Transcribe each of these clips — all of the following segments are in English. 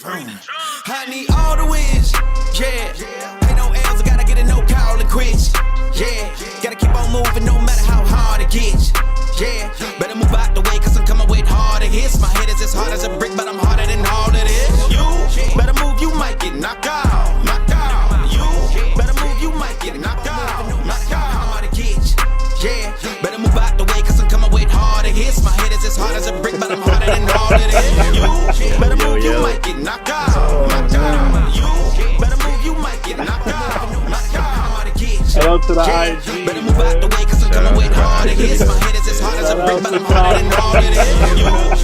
I need all the wins, yeah. Ain't no L's, I gotta get it, no call and quits, yeah. Gotta keep on moving no matter how hard it gets, yeah. Better move out the way, cause I'm coming with harder hits. My head is as hard as a brick, but I'm harder than all of this. You better move, you might get knocked out, knocked out. You better move, you might get knocked out, knocked out. Hard it gets, yeah. Better move out the way, cause I'm coming with harder hits. My head is as hard as a brick, but I'm harder than all of this. You better move, you might get knocked out, knocked out. You better move, you might get knocked out, knocked out. Hard it gets, Shout out to the yeah. IG. Better move out the way, cause I'm coming with harder hits. My head is as hard as a brick, but I'm harder than all of this.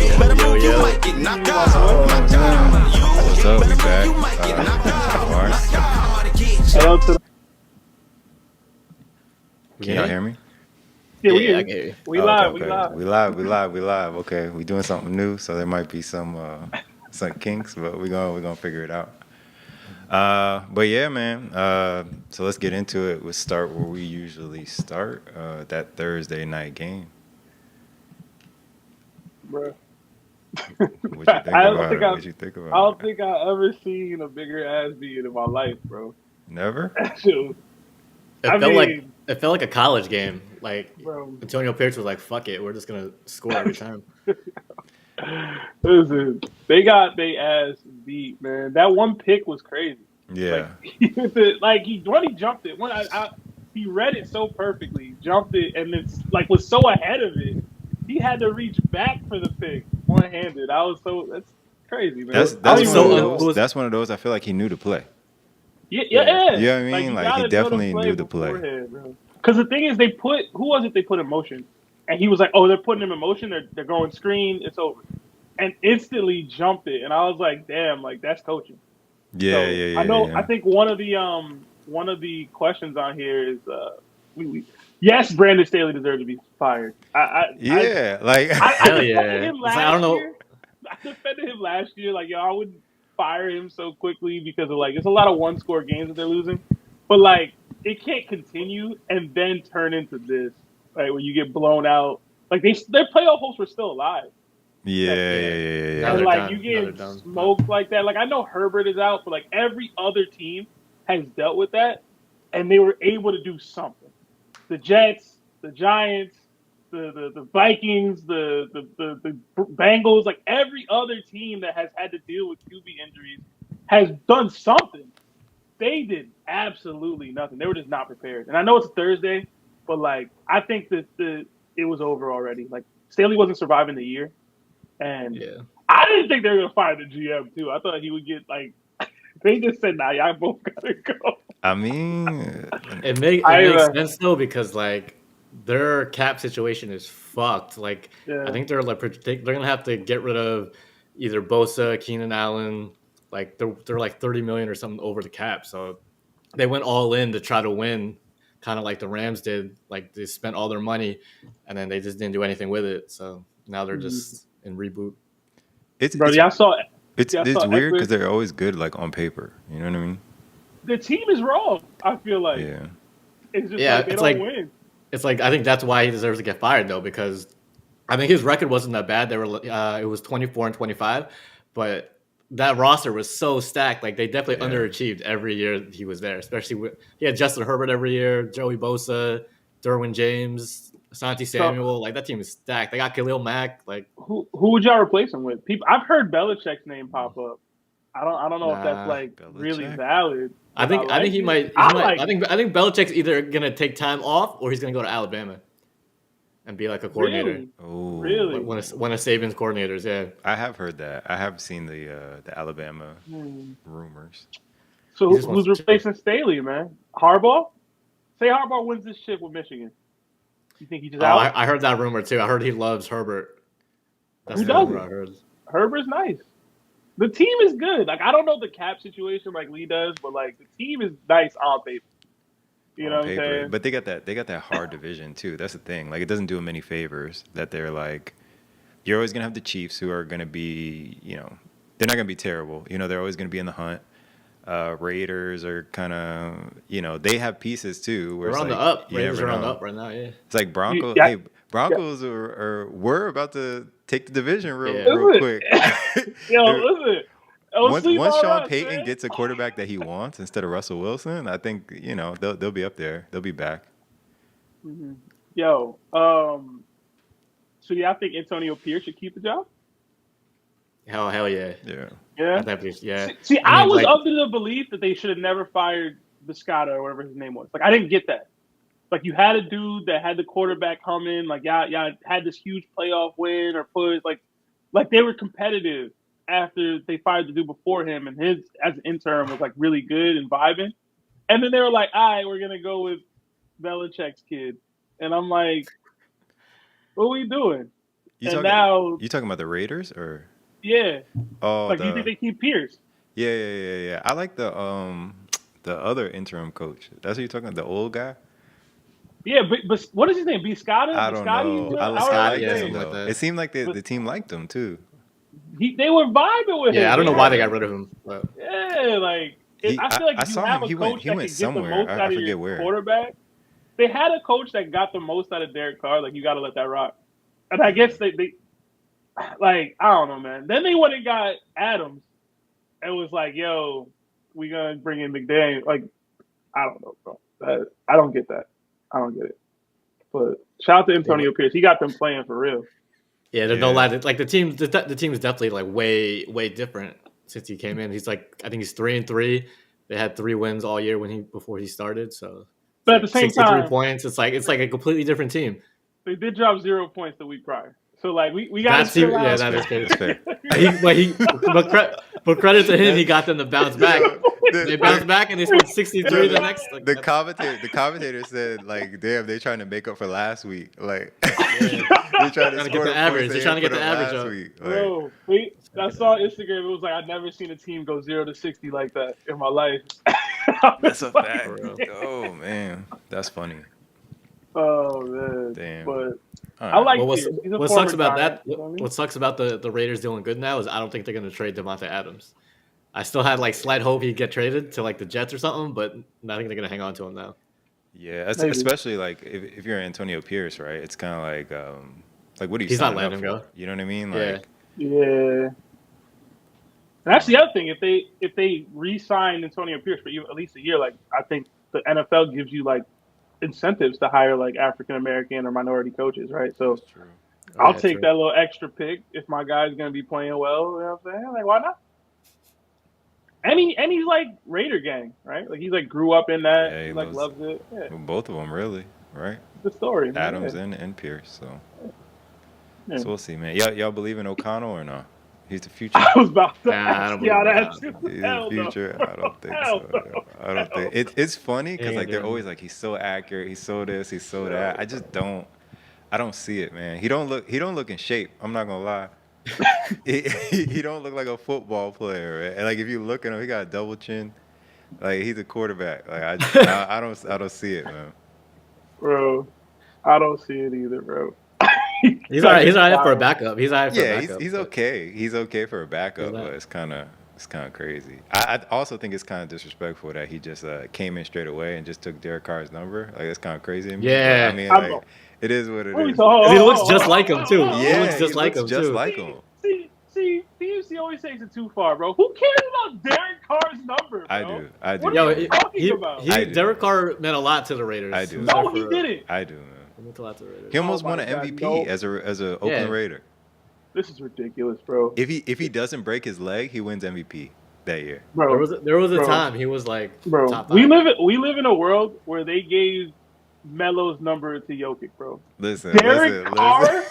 You better move, you might get knocked out, knocked out. You What's up? We better move, back. you might get knocked out, Alright. knocked out. Hard it gets. Shout out to the Can y'all hear me? yeah, we I here. get you. We Oh, live, okay, we okay. live. We live. Okay, we doing something new, so there might be some kinks, but we're gonna figure it out. But yeah, man. So let's get into it. We'll start where we usually start. That Thursday night game. Bro. What you think I don't about think it? I- What you think I about don't it? think I ever seen a bigger ass beat in my life, bro. Never. That shit was, It I felt mean- like a college game. Like bro. Antonio Pierce was like, "Fuck it, we're just gonna score every time." Listen, they got their ass beat, man. That one pick was crazy. Yeah. When he jumped it, he read it so perfectly, jumped it, and it's like was so ahead of it. He had to reach back for the pick one handed. That's crazy, man. That's I one don't so of even know. those. That's one of those. I feel like he knew to play. Yeah. You know what I Like, mean? you Like, gotta he know definitely to knew to play. beforehand, because the thing is, who was it they put in motion, and he was like, "Oh, they're putting him in motion. They're going screen. It's over," and instantly jumped it. And I was like, "Damn, like that's coaching." Yeah, So, yeah. I know. Yeah. I think one of the questions on here is, yes, Brandon Staley deserves to be fired. Yeah, like I Hell defended yeah. him It's like, last I don't know. year. I defended him last year. Like, I wouldn't fire him so quickly because of it's a lot of one score games that they're losing. But like, it can't continue and then turn into this, right? Where you get blown out. Like their playoff hopes were still alive. yeah. Now And they're like done. you Now they're get done. smoked like that. Like I know Herbert is out, but like every other team has dealt with that, and they were able to do something. The Jets, the Giants, the Vikings, the Bengals, like every other team that has had to deal with QB injuries has done something. They did absolutely nothing. They were just not prepared. And I know it's a Thursday, but like I think that it was over already. Like Staley wasn't surviving the year. And Yeah. I didn't think they were gonna fire the GM too. I thought he would get like they just said, "Nah, y'all both gotta go." I mean, It makes sense though because like their cap situation is fucked. Like Yeah. I think they're gonna have to get rid of either Bosa, Keenan Allen. Like they're like 30 million or something over the cap. So they went all in to try to win, kind of like the Rams did. Like they spent all their money, and then they just didn't do anything with it. So now they're just in reboot. it's Bro, it's, y'all saw it's y'all saw weird Eckler? because they're always good, like on paper. You know what I mean? the team is wrong. I feel like Yeah. it's just Yeah, like they it's don't like- win. It's like I think that's why he deserves to get fired though, because I think his record wasn't that bad. They were it was 24-25, but that roster was so stacked. Like they definitely Yeah. underachieved every year he was there. Especially with he had Justin Herbert every year, Joey Bosa, Derwin James, Asante Samuel. Like that team is stacked. They got Khalil Mack. Like Who would y'all replace him with? People, I've heard Belichick's name pop up. I don't know if that's Nah, like really Belichick? valid. I think like he it. might. I I think Belichick's either gonna take time off or he's gonna go to Alabama and be like a coordinator. Really? Oh, Really? One of Saban's coordinators. Yeah. I have heard that. I have seen the Alabama Hmm. rumors. So He just who's wants to- replacing Staley, man? Harbaugh? Say Harbaugh wins this shit with Michigan. You think he just Oh, out? I heard that rumor too. I heard he loves Herbert. That's Who the doesn't? rumor I heard. Herbert's nice. The team is good. Like I don't know the cap situation like Lee does, but like the team is nice on paper. You know on what I'm paper. saying? But they got that hard division too. That's the thing. Like it doesn't do them any favors that they're like you're always gonna have the Chiefs who are gonna be, they're not gonna be terrible. They're always gonna be in the hunt. Raiders are kind of, they have pieces too. Where We're it's on the like, up. you Raiders never are on the know. up right now. Yeah. It's like Broncos. Yeah. Hey, Broncos were about to take the division real Yeah. quick. Yo, listen. sleep once on Sean us, Payton man. gets a quarterback that he wants instead of Russell Wilson, I think they'll be up there. They'll be back. Mhm. Yo, so yeah, I think Antonio Pierce should keep the job. Hell yeah. Yeah. Yeah. I definitely yeah. See, I I mean, was like, under the belief that they should have never fired Biscotta or whatever his name was. Like, I didn't get that. Like, you had a dude that had the quarterback humming. Like, y'all had this huge playoff win or push. Like they were competitive after they fired the dude before him, and his as an intern was like really good and vibing. And then they were like, "All right, we're gonna go with Belichick's kid," and I'm like, "What are we doing?" You And talking now, you talking about the Raiders or yeah, oh like, do you think they keep Pierce? yeah. I like the other interim coach. That's what you're talking about, the old guy. Yeah, but what is his name? Biscotta? I don't Biscotti? know. However I you Scott, liked yeah, say him something it. like though. that. It seemed like But the team liked him too. they were vibing with Yeah, him, I don't know man. why they got rid of him. But Yeah, like I feel like I if you saw him. have a coach He that went can get the somewhere. most out I of your forget where. quarterback, they had a coach that got the most out of Derek Carr. Like, you got to let that rock. And I guess they like, I don't know, man. Then they went and got Adams and was like, "Yo, we gonna bring in McDaniel." Like, I don't know, bro. I don't get that. I don't get it. But shout out to Antonio Pierce. He got them playing for real. yeah, there's no Yeah. lie. Like the team is definitely like way different since he came in. He's like, I think he's 3-3. They had 3 wins all year before he started. So it's But at the like same 63 time, points. It's like a completely different team. they did drop 0 points the week prior. So, like, we got to That's chill yeah, out. that is crazy. That's fair. But credit to him, he got them to bounce back. They bounced The, back and they scored 63 the next. Like, the commentator said like, "Damn, they're trying to make up for last week. Like, yeah. they're trying to Trying to score get the the average. points They're they trying to didn't get put the up average last up. week." Like, Bro, I saw on Instagram. It was like, I've never seen a team go 0-60 like that in my life. that's a Like, fact. For real. Oh man, that's funny. oh man, Damn. but All I right. like Well, Pierce. He's a what former sucks about Giant, that? you know what I mean? What sucks about the Raiders doing good now is I don't think they're going to trade Devontae Adams. I still had like slight hope he'd get traded to like the Jets or something, but I think they're going to hang on to him now. Yeah, Maybe. especially like if you're Antonio Pierce, right? It's kind of like what are you He's not signing up letting him for? go. You know what I mean? Yeah. Like, Yeah. And that's the other thing. If they re-sign Antonio Pierce for at least a year, like, I think the NFL gives you like incentives to hire like African American or minority coaches, right? So that's true. I'll Yeah, take true. that little extra pick if my guy's gonna be playing well. You know what I'm saying? Like, why not? And he's like Raider gang, right? Like, he's like grew up in that. Yeah, He he like loves loves it. Yeah, both of them, really, right? it's the story, man. Adams Yeah. and Pierce. So Yeah. we'll see, man. Y'all believe in O'Connell or no? He's the future. I was about to Nah, I ask don't y'all believe in that O'Connell. too. He's Hell the no. future. I don't think Hell so. no. I don't think Hell it's funny because Yeah, like they're dude. always like he's so accurate. He's so this. He's so that. I just don't. I don't see it, man. He don't look in shape. I'm not gonna lie. he don't look like a football player. Right? And like if you look at him, he got a double chin. Like he's a quarterback. Like I don't see it, man. Bro, I don't see it either, bro. He's all right. He's all right for a backup. He's all right for a Yeah, backup. he's but- okay. He's okay for a backup, He's not. but it's kind of crazy. I also think it's kind of disrespectful that he just came in straight away and just took Derek Carr's number. Like it's kind of crazy to me. Yeah. But, I mean, I'm- like it is what it What are we is. talking- He looks just like him too. Yeah, He looks just like him just too. like him. See, PUC always takes it too far, bro. Who cares about Derek Carr's number, bro? I do. What Yo, are you talking about? I do. Derek Carr meant a lot to the Raiders. I do. was No, there he for- didn't. I do, man. He meant a lot to the Raiders. He almost Oh won my an God, MVP no. as a Oakland Raider. This is ridiculous, bro. If he doesn't break his leg, he wins MVP that year. Bro, There was a Bro. time he was like bro, top we 5. live in a world where they gave Melo's number to Jokic, bro. Listen, Derek Carr?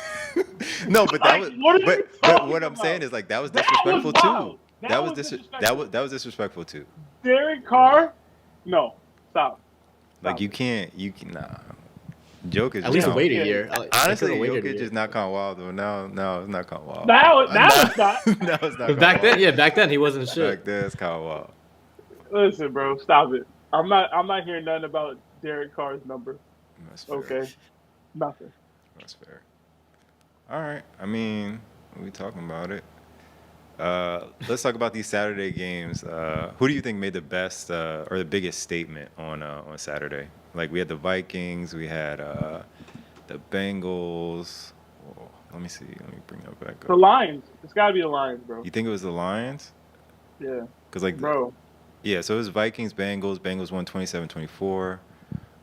No, but that Like, was. what are you But talking what I'm about? saying is like that was That disrespectful was too. wild. That was disrespectful. That was disrespectful too. Derek Carr? No, stop. Like you can nah. Jokic. At least just wait kinda- a year. Honestly, They could've waited a Jokic year. is not kind of wild though. Now it's not kind of wild. Now it's not. Now it's not. But back then, back then he wasn't shit. Back then it's kind of wild. Listen, bro, stop it. I'm not hearing nothing about Derek Carr's number. That's fair. Okay, nothing. That's fair. All right. I mean, we talking about it. Let's talk about these Saturday games. Who do you think made the best or the biggest statement on Saturday? Like we had the Vikings, we had the Bengals. Whoa, let me see. Let me bring that back The up. Lions. It's got to be the Lions, bro. You think it was the Lions? Yeah, Because like, bro. yeah, so it was Vikings, Bengals. Bengals won 27-24.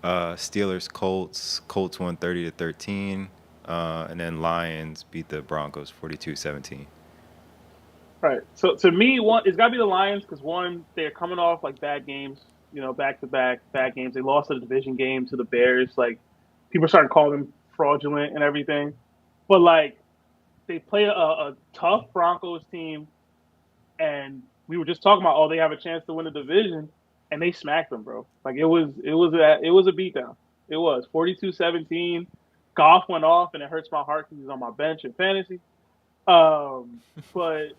Steelers, Colts. Colts won 30-13. And then Lions beat the Broncos 42-17. Right. So to me, one it's got to be the Lions because one, they're coming off like bad games, back to back bad games. They lost a division game to the Bears. Like people started calling them fraudulent and everything, but like they play a tough Broncos team, and we were just talking about they have a chance to win the division, and they smacked them, bro. Like it was a beatdown. It was 42-17. Goff went off, and it hurts my heart because he's on my bench in fantasy. But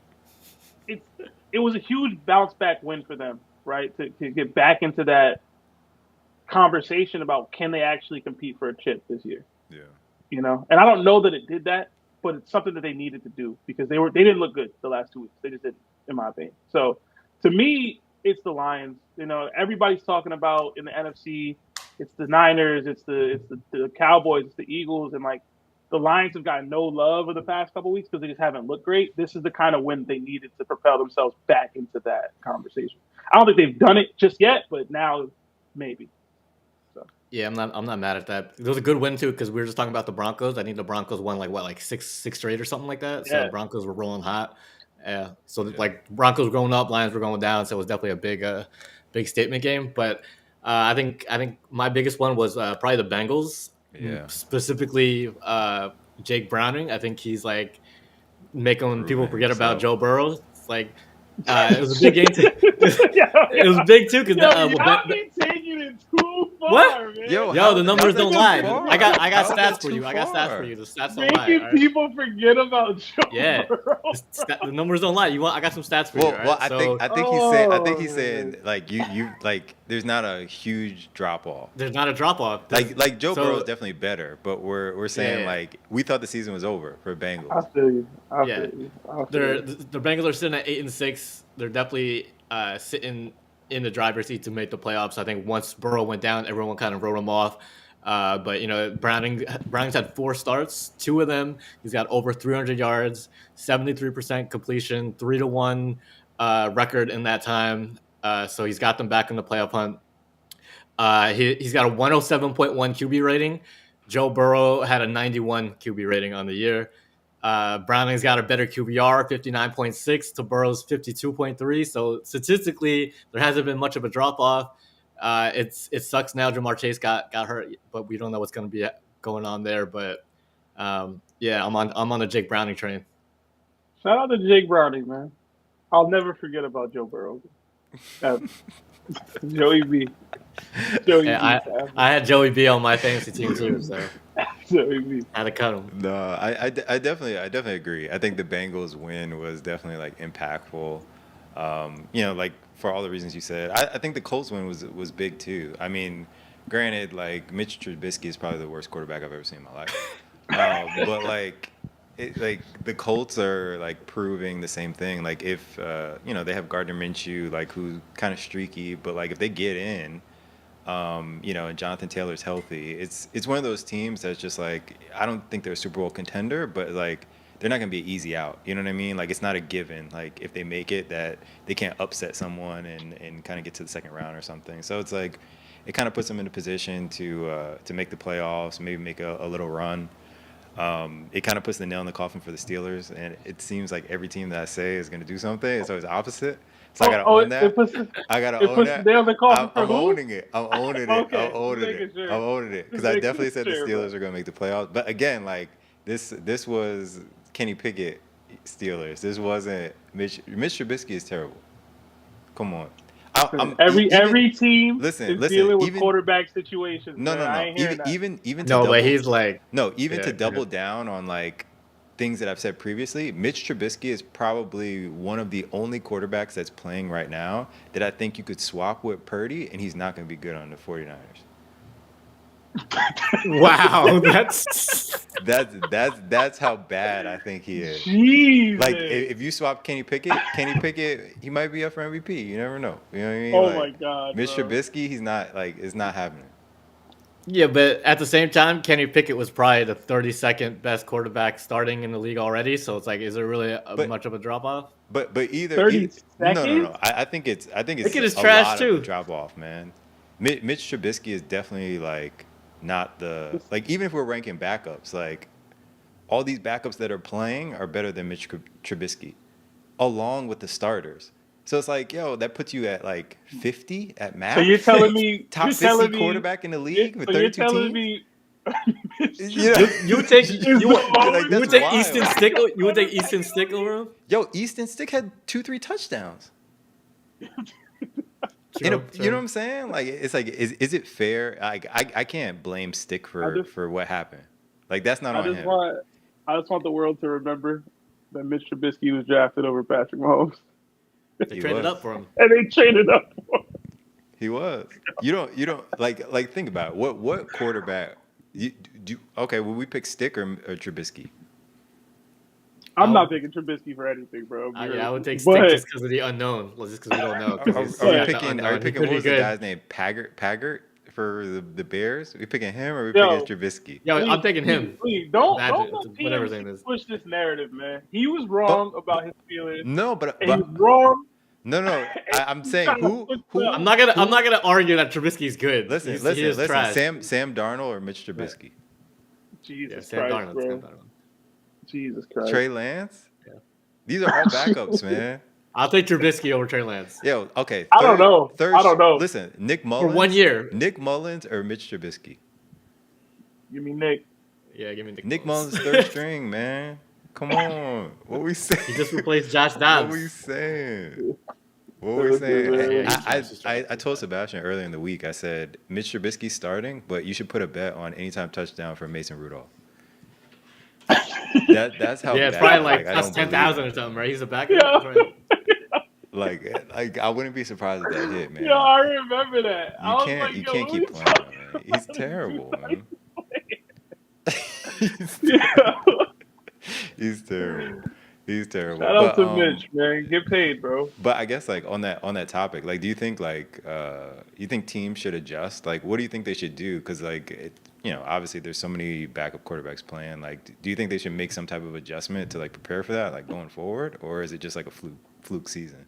it's it was a huge bounce back win for them, right? To get back into that conversation about can they actually compete for a chip this year, Yeah. And I don't know that it did that, but it's something that they needed to do because they didn't look good the last 2 weeks. They just didn't, in my opinion. So to me, it's the Lions. Everybody's talking about in the NFC, it's the Niners, it's the Cowboys, it's the Eagles, and like the Lions have gotten no love over the past couple weeks because they just haven't looked great. This is the kind of win they needed to propel themselves back into that conversation. I don't think they've done it just yet, but now maybe. So Yeah, I'm not mad at that. It was a good win too because we were just talking about the Broncos. I think the Broncos won like six straight or something like that. So yeah, the Broncos were rolling hot. Yeah. So Yeah. like Broncos were going up, Lions were going down. So it was definitely a big statement game. But I think my biggest one was probably the Bengals, Yeah. specifically Jake Browning. I think he's like making people Proving forget about himself. Joe Burrow. It's like it was a big game. yo, It was big too because y'all be taking it too What? far, man. Yo, Yo, the how's numbers that don't too lie. far? I got How's that stats for too you. I got stats for far? you. The stats don't lie. Making All right? people forget about Joe Yeah. Burrow. The numbers don't lie. I got some stats for you. Well, All well, right? I think he's Oh, saying like you like there's not a huge drop off. There's not a drop off. Like Joe so- Burrow is definitely better, but we're saying Yeah. like we thought the season was over for I Bengals. feel you. I Yeah. feel you. I feel you. The Bengals are sitting at 8-6. They're definitely sitting in the driver's seat to make the playoffs. I think once Burrow went down, everyone kind of wrote him off. But Browning's had 4 starts. 2 of them, he's got over 300 yards, 73% completion, 3-1 record in that time. So he's got them back in the playoff hunt. He's got a 107.1 QB rating. Joe Burrow had a 91 QB rating on the year. Browning's got a better QBR, 59.6 to Burrow's 52.3. So statistically, there hasn't been much of a drop off. It sucks now. Jamar Chase got hurt, but we don't know what's going to be going on there. But yeah, I'm on the Jake Browning train. Shout out to Jake Browning, man. I'll never forget about Joe Burrow. Joey B. Joey Yeah, B. I had Joey B on my fantasy team too, so Joey B. I had to cut him. No, I definitely agree. I think the Bengals win was definitely like impactful. Like for all the reasons you said. I think the Colts win was big too. I mean, granted, like Mitch Trubisky is probably the worst quarterback I've ever seen in my life. But like the Colts are like proving the same thing. Like if they have Gardner Minshew, like who's kind of streaky, but like if they get in, and Jonathan Taylor's healthy, it's one of those teams that's just like I don't think they're a Super Bowl contender, but like they're not gonna be an easy out. You know what I mean? Like it's not a given. Like if they make it, that they can't upset someone and kind of get to the second round or something. So it's like it kind of puts them in a position to make the playoffs, maybe make a little run. It kind of puts the nail in the coffin for the Steelers, and it seems like every team that I say is going to do something, it's always opposite. So I gotta own that. I gotta own that. The nail in the coffin for I'm who? owning it. I'm owning it. Okay, I'm owning making it. sure. I'm owning it because Just I making definitely said the sure, Steelers bro. are going to make the playoffs. But again, like this was Kenny Pickett Steelers. This wasn't Mitch Trubisky is terrible. Come on. Every team listen, is dealing with even- quarterback situations. No, man. I no. ain't hearing that. Even to No, double, but he's like to Yeah, double yeah. down on like things that I've said previously, Mitch Trubisky is probably one of the only quarterbacks that's playing right now that I think you could swap with Purdy and he's not going to be good on the 49ers. wow, that's That's how bad I think he is. Jesus. Like if you swap Kenny Pickett, he might be up for MVP. You never know. You know what I mean? Oh Like, my God, Mitch bro. Trubisky, he's not it's not happening. Yeah, but at the same time, Kenny Pickett was probably the 32nd best quarterback starting in the league already. So it's like, is there really But much of a drop off? but 30 no. seconds? I think it's Pickett is a trash lot of a too. drop off, man. Mitch Trubisky is definitely like not the This- like even if we're ranking backups, like all these backups that are playing are better than Mitch Trubisky, along with the starters. So it's like, yo, that puts you at like 50 at So you're max. telling me, Top 50 quarterback in the league with so you're 32 telling teams. me You know, You would take is you the would like you that's would take wild. Easton Stick you would take Easton Stick over him? Yo, Easton Stick had 2-3 touchdowns. You know what I'm saying? Like it's like is it fair? Like I can't blame Stick I just for what happened. Like that's not I on just him. want I just want the world to remember that Mitch Trubisky was drafted over Patrick Mahomes, They He traded was. up for him. and they traded up for him. He was. You don't like think about it. What quarterback you do okay, will we pick Stick or Trubisky? I'm I not would, taking Trubisky for anything, bro. I'll be yeah, I honest would with you. take Stick But just because of the unknown. Well, just because we don't know. Because he's Are we Yeah. the picking unknown. He could what be was the good. guy's name? Paggart for the Bears? We picking him or we picking yo, Trubisky? Yeah, I'm taking him. please don't Imagine let whatever his PMC name is. push this narrative, man. He was But wrong about his feelings, no, and he's wrong. no. And I'm he's saying trying to push the. I'm not gonna argue that Trubisky's good. He is listen. trash. Sam Darnold or Mitch Man, Trubisky? Yeah, Jesus Sam Christ, Darnold. Sam bro. Darnold. Jesus Christ. Trey Lance? Yeah. These are all backups, man. I'll take Trubisky over Trey Lance Yo, okay. I don't know. I don't know. Listen, Nick for Mullins. 1 year. Nick Mullins or Mitch Trubisky? Give me Nick. Yeah, give me Nick Mullins. Mullins third string, man. Come on. What we saying? He just replaced Josh What we Dobbs. saying? What we saying? Yeah, he's trash. I told Sebastian earlier in the week. I said Mitch Trubisky's starting, but you should put a bet on anytime touchdown from Mason Rudolph. That's how. Yeah, it's bad, probably like I plus don't believe 10,000 it. or something, right? He's a backup. Yeah. Right? Like I wouldn't be surprised if that hit, man. Yo, I remember that. I was like, You yo, can't what keep are playing, talking man. about? He's This terrible, dude, man. Yeah. He's terrible. He's terrible. Shout out But to Mitch, man. Get paid, bro. but I guess like on that topic, like, do you think you think teams should adjust? Like, what do you think they should do? Because obviously there's so many backup quarterbacks playing. Like, do you think they should make some type of adjustment to like prepare for that, like going forward, or is it just like a fluke season?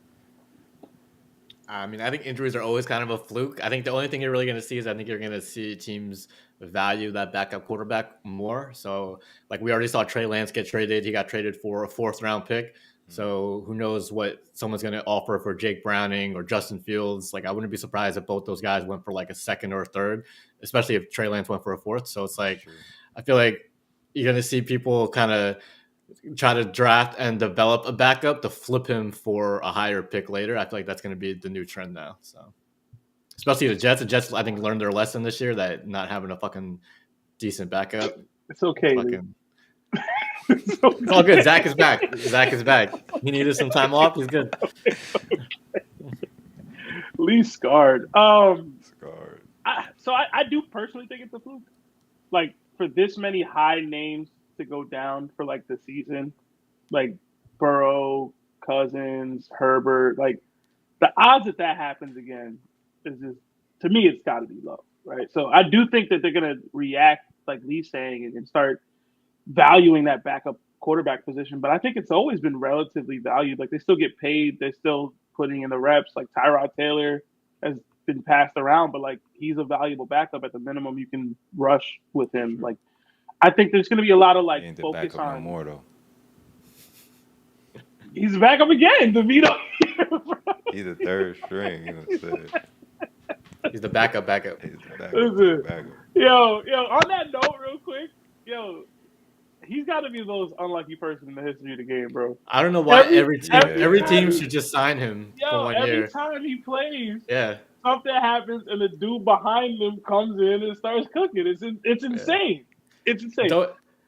I mean, I think injuries are always kind of a fluke. I think the only thing you're really going to see is I think you're going to see teams value that backup quarterback more. So, like we already saw Trey Lance get traded. He got traded for a 4th-round pick. So who knows what someone's going to offer for Jake Browning or Justin Fields. Like I wouldn't be surprised if both those guys went for like a 2nd or a 3rd, especially if Trey Lance went for a 4th. So it's like, Sure. I feel like you're going to see people kind of try to draft and develop a backup to flip him for a higher pick later. I feel like that's going to be the new trend now. So, especially the Jets. The Jets, I think, learned their lesson this year that not having a fucking decent backup. It's okay, dude. Fucking, It's okay. it's all good. Zach is back. Zach is back. He needed some time off. He's good. Lee scarred. Scarred. I do personally think it's a fluke. Like for this many high names to go down for like the season, like Burrow, Cousins, Herbert, like the odds that happens again is just, to me, it's got to be low, right? So I do think that they're gonna react, like Lee's saying, and start valuing that backup quarterback position. But I think it's always been relatively valued. Like they still get paid, they're still putting in the reps. Like Tyrod Taylor has been passed around, but like he's a valuable backup. At the minimum, you can rush with him. Like I think there's going to be a lot of He like ain't the focus backup no on. more though. He's back up again, DeVito. He's the third string. He said. He's the backup. He's the Listen. backup. Yo, on that note, real quick, he's got to be the most unlucky person in the history of the game, bro. I don't know why every time- team should just sign him for 1 Every year. time he plays, Yeah. something happens and the dude behind him comes in and starts cooking. It's insane. It's insane.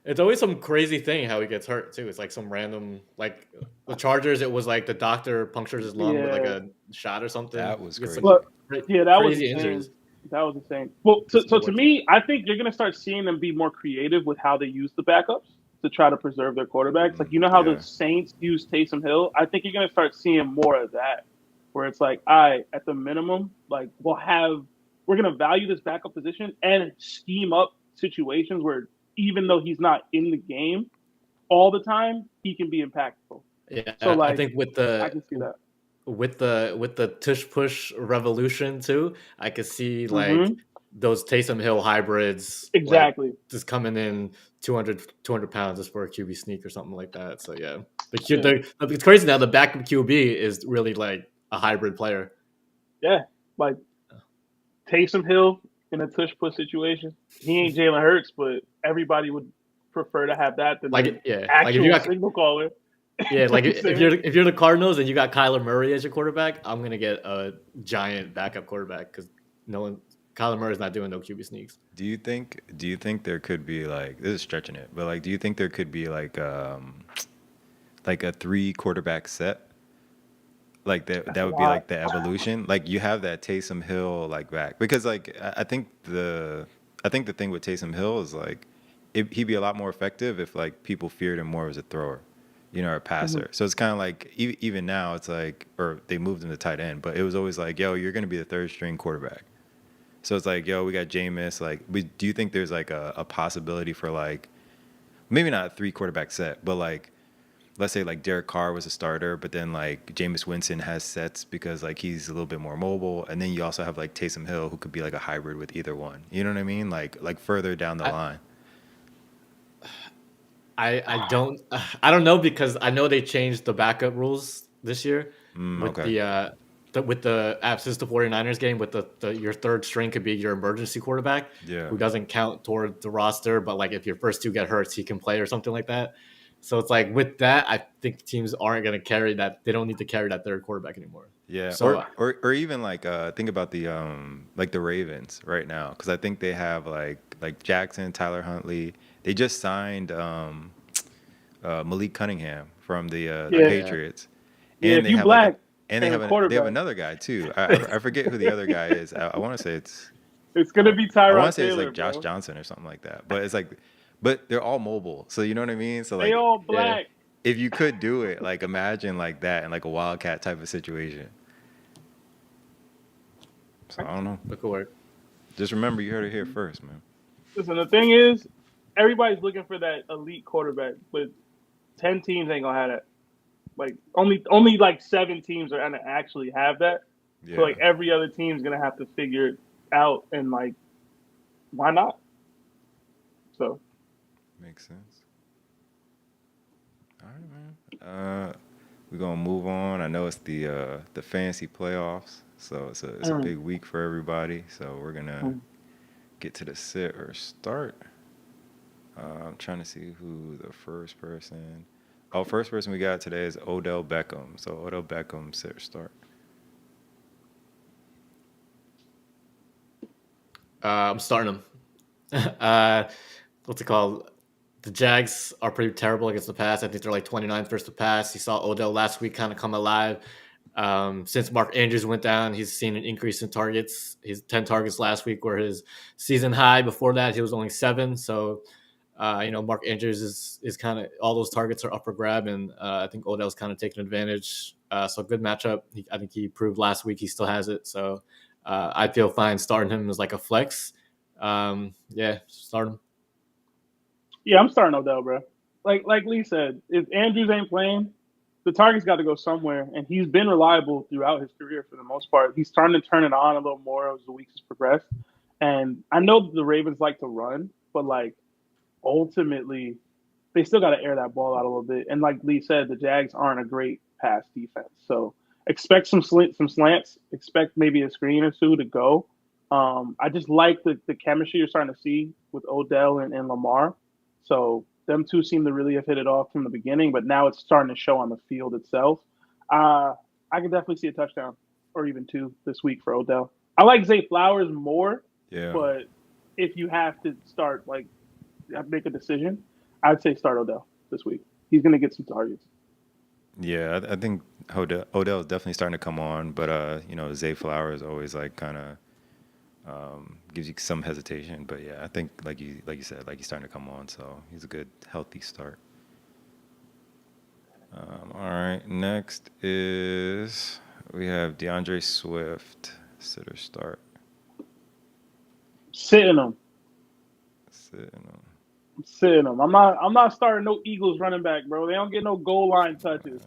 It's always some crazy thing how he gets hurt too. It's like some random, like the Chargers. It was like the doctor punctures his lung with like a shot or something. That was It's crazy. like that was crazy insane. injuries. That was insane. Well, so to me, I think you're going to start seeing them be more creative with how they use the backups to try to preserve their quarterbacks. Like, you know how Yeah. the Saints use Taysom Hill? I think you're going to start seeing more of that, where it's like, all right, at the minimum, like we'll have we're going to value this backup position and scheme up situations where even though he's not in the game all the time, he can be impactful. Yeah, So I like think I can see that. with the tush push revolution too, I could see like Hmm. those Taysom Hill hybrids like Exactly. just coming in 200 pounds just for a QB sneak or something like that. So yeah, Yeah. it's crazy now. The backup QB is really like a hybrid player. Yeah. Like Taysom Hill in a tush push situation. He ain't Jalen Hurts, but everybody would prefer to have that than an Like yeah, like if you actual got signal caller. yeah, You know like what I'm saying? if you're the Cardinals and you got Kyler Murray as your quarterback, I'm gonna get a giant backup quarterback because no one Kyler Murray's not doing no QB sneaks. Do you think there could be like, this is stretching it, but like do you think there could be like a three quarterback set? Like that That's that a would be lot. like the evolution. Like you have that Taysom Hill like back because like I think the thing with Taysom Hill is like he'd be a lot more effective if like people feared him more as a thrower, or a Hmm. passer. So it's kind of like even now it's like, or they moved him to tight end, but it was always like, yo, you're gonna be the third string quarterback. So it's like, yo, we got Jameis. Like, do you think there's like a possibility for like maybe not a three quarterback set, but like let's say like Derek Carr was a starter, but then like Jameis Winston has sets because like he's a little bit more mobile, and then you also have like Taysom Hill who could be like a hybrid with either one. You know what I mean? Like further down the I, line. I don't know because I know they changed the backup rules this year with Okay. with the since the 49ers game with the your third string could be your emergency quarterback Yeah. who doesn't count toward the roster, but like if your first two get hurt, he can play or something like that. So it's like with that, I think teams aren't going to carry that. They don't need to carry that third quarterback anymore. Yeah, So or even like think about the Ravens right now because I think they have like Jackson, Tyler Huntley. They just signed Malik Cunningham from the Yeah. yeah, Patriots, Yeah. and If they you have like an black and and a they have quarterback, another guy too. I forget who the other guy is. I want to say it's it's gonna be I want to Tyrod say it's Taylor, like Josh bro. Johnson or something like that. But it's like, but they're all mobile, so you know what I mean. So They like, all yeah, black. if you could do it, like imagine like that in like a wildcat type of situation. So I don't know. look at work. Just remember, you heard it here first, man. Listen, the thing is, everybody's looking for that elite quarterback, but 10 teams ain't gonna have that. Like only like 7 teams are gonna actually have that. So Yeah, like every other team's gonna have to figure it out, and like why not? So makes sense. All right, man. We're gonna move on. I know it's the fantasy playoffs, so it's a mm, big week for everybody. So we're gonna mm. get to the sit or start. I'm trying to see who the first person. Oh, first person we got today is Odell Beckham. So Odell Beckham, sit or start. I'm starting them. uh, what's it called? The Jags are pretty terrible against the pass. I think they're like 29th versus the pass. You saw Odell last week kind of come alive. Since Mark Andrews went down, he's seen an increase in targets. He's 10 targets last week, where his season high before that he was only 7. So, Mark Andrews is kind of all those targets are up for grab, and I think Odell's kind of taking advantage. So good matchup. I think he proved last week he still has it. So I feel fine starting him as like a flex. Yeah, start him. Yeah, I'm starting Odell, bro. Like Lee said, if Andrews ain't playing, the target's got to go somewhere, and he's been reliable throughout his career for the most part. He's starting to turn it on a little more as the weeks has progressed. And I know the Ravens like to run, but like ultimately, they still got to air that ball out a little bit. And like Lee said, the Jags aren't a great pass defense, so expect some slants. Expect maybe a screen or two to go. I just like the chemistry you're starting to see with Odell and Lamar. So them two seem to really have hit it off from the beginning, but now it's starting to show on the field itself. I can definitely see a touchdown or even two this week for Odell. I like Zay Flowers more, Yeah. but if you have to start like make a decision, I'd say start Odell this week. He's going to get some targets. Yeah, I think Odell is definitely starting to come on, but Zay Flowers always like kind of gives you some hesitation. But yeah, I think like you said, like he's starting to come on, so he's a good healthy start. All right, next is we have DeAndre Swift, sit or start. Sitting them. Sitting on. Sitting them. I'm not starting no Eagles running back, bro. They don't get no goal line touches.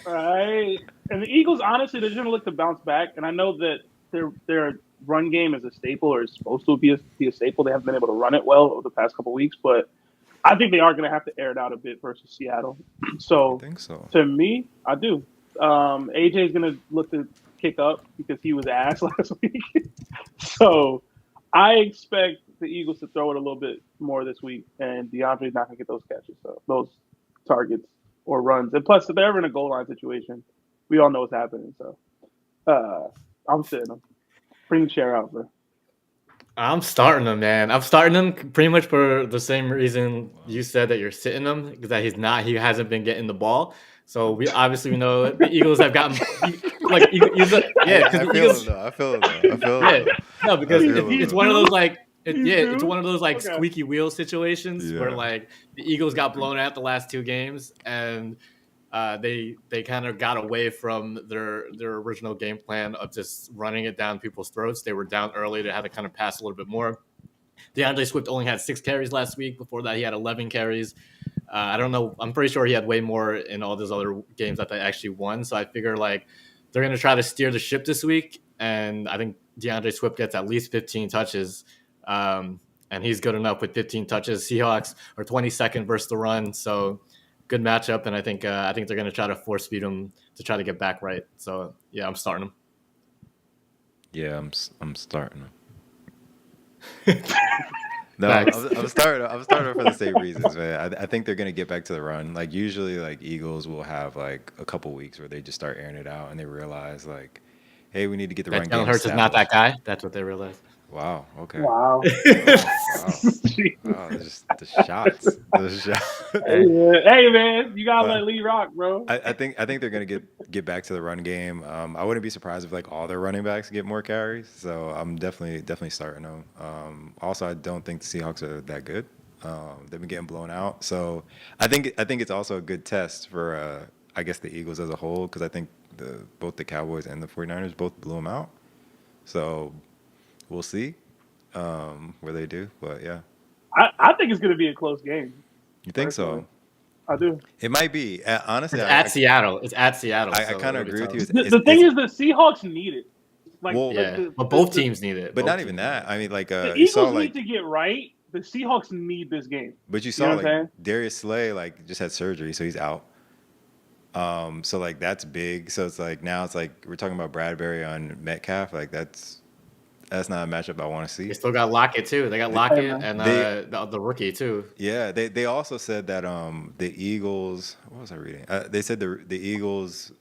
All right. And the Eagles, honestly, they're gonna look to bounce back. And I know that their run game is a staple, or is supposed to be a staple. They haven't been able to run it well over the past couple of weeks, but I think they are gonna have to air it out a bit versus Seattle. You So think so? to me, I do. AJ's gonna look to kick up because he was ass last week. So I expect the Eagles to throw it a little bit more this week, and DeAndre's not gonna get those catches, so those targets or runs. And plus, if they're ever in a goal line situation, we all know what's happening. So I'm sitting them. Bring the chair out, bro. I'm starting him, man. I'm starting him pretty much for the same reason you said that you're sitting him, because that he hasn't been getting the ball. So we know the Eagles have gotten yeah, because I the feel Eagles him though. I feel him though. I feel him yeah, though. no, because I feel him it's though. one of those like You it's do? one of those like Okay. squeaky wheel situations where Yeah. like the Eagles got blown out the last two games and they kind of got away from their original game plan of just running it down people's throats. They were down early. They had to kind of pass a little bit more. DeAndre Swift only had 6 carries last week. Before that, he had 11 carries. I don't know. I'm pretty sure he had way more in all those other games that they actually won. So I figure like they're going to try to steer the ship this week. And I think DeAndre Swift gets at least 15 touches. And he's good enough with 15 touches. Seahawks are 22nd versus the run. So good matchup. And I think they're going to try to force feed him to try to get back right. So yeah, I'm starting him. Yeah, I'm starting him. No, I'm starting for the same reasons, man. I think they're gonna get back to the run. Like usually, like Eagles will have like a couple weeks where they just start airing it out and they realize like, hey, we need to get the run That game Jalen Hurts is not that established. guy. That's what they realized. Wow. Okay. Wow. Wow. Wow. Just the shots. The shots. Hey man, you gotta But let Lee rock, bro. I think they're gonna get back to the run game. I wouldn't be surprised if like all their running backs get more carries. So I'm definitely starting them. Also, I don't think the Seahawks are that good. They've been getting blown out. So I think it's also a good test for I guess the Eagles as a whole, because I think both the Cowboys and the 49ers both blew them out. So we'll see where they do. But yeah, I think it's gonna be a close game. you think Personally. so? I do. It might be. Honestly, It's at Seattle. It's at Seattle. I so kind of it'll be agree with tough. you. The thing is, the Seahawks need it. Like, Well, Yeah, but both teams need it. but Both not teams even need that. it. I mean, like the you saw Eagles like, need to get right. The Seahawks need this game. but you You saw know what I'm saying? like Darius Slay like just had surgery, so he's out. So like that's big. So it's like now it's like we're talking about Bradbury on Metcalf. Like that's not a matchup I want to see. They still got Lockett too. They got Lockett man. and the rookie too. Yeah, they also said that the Eagles. What was I reading? They said the Eagles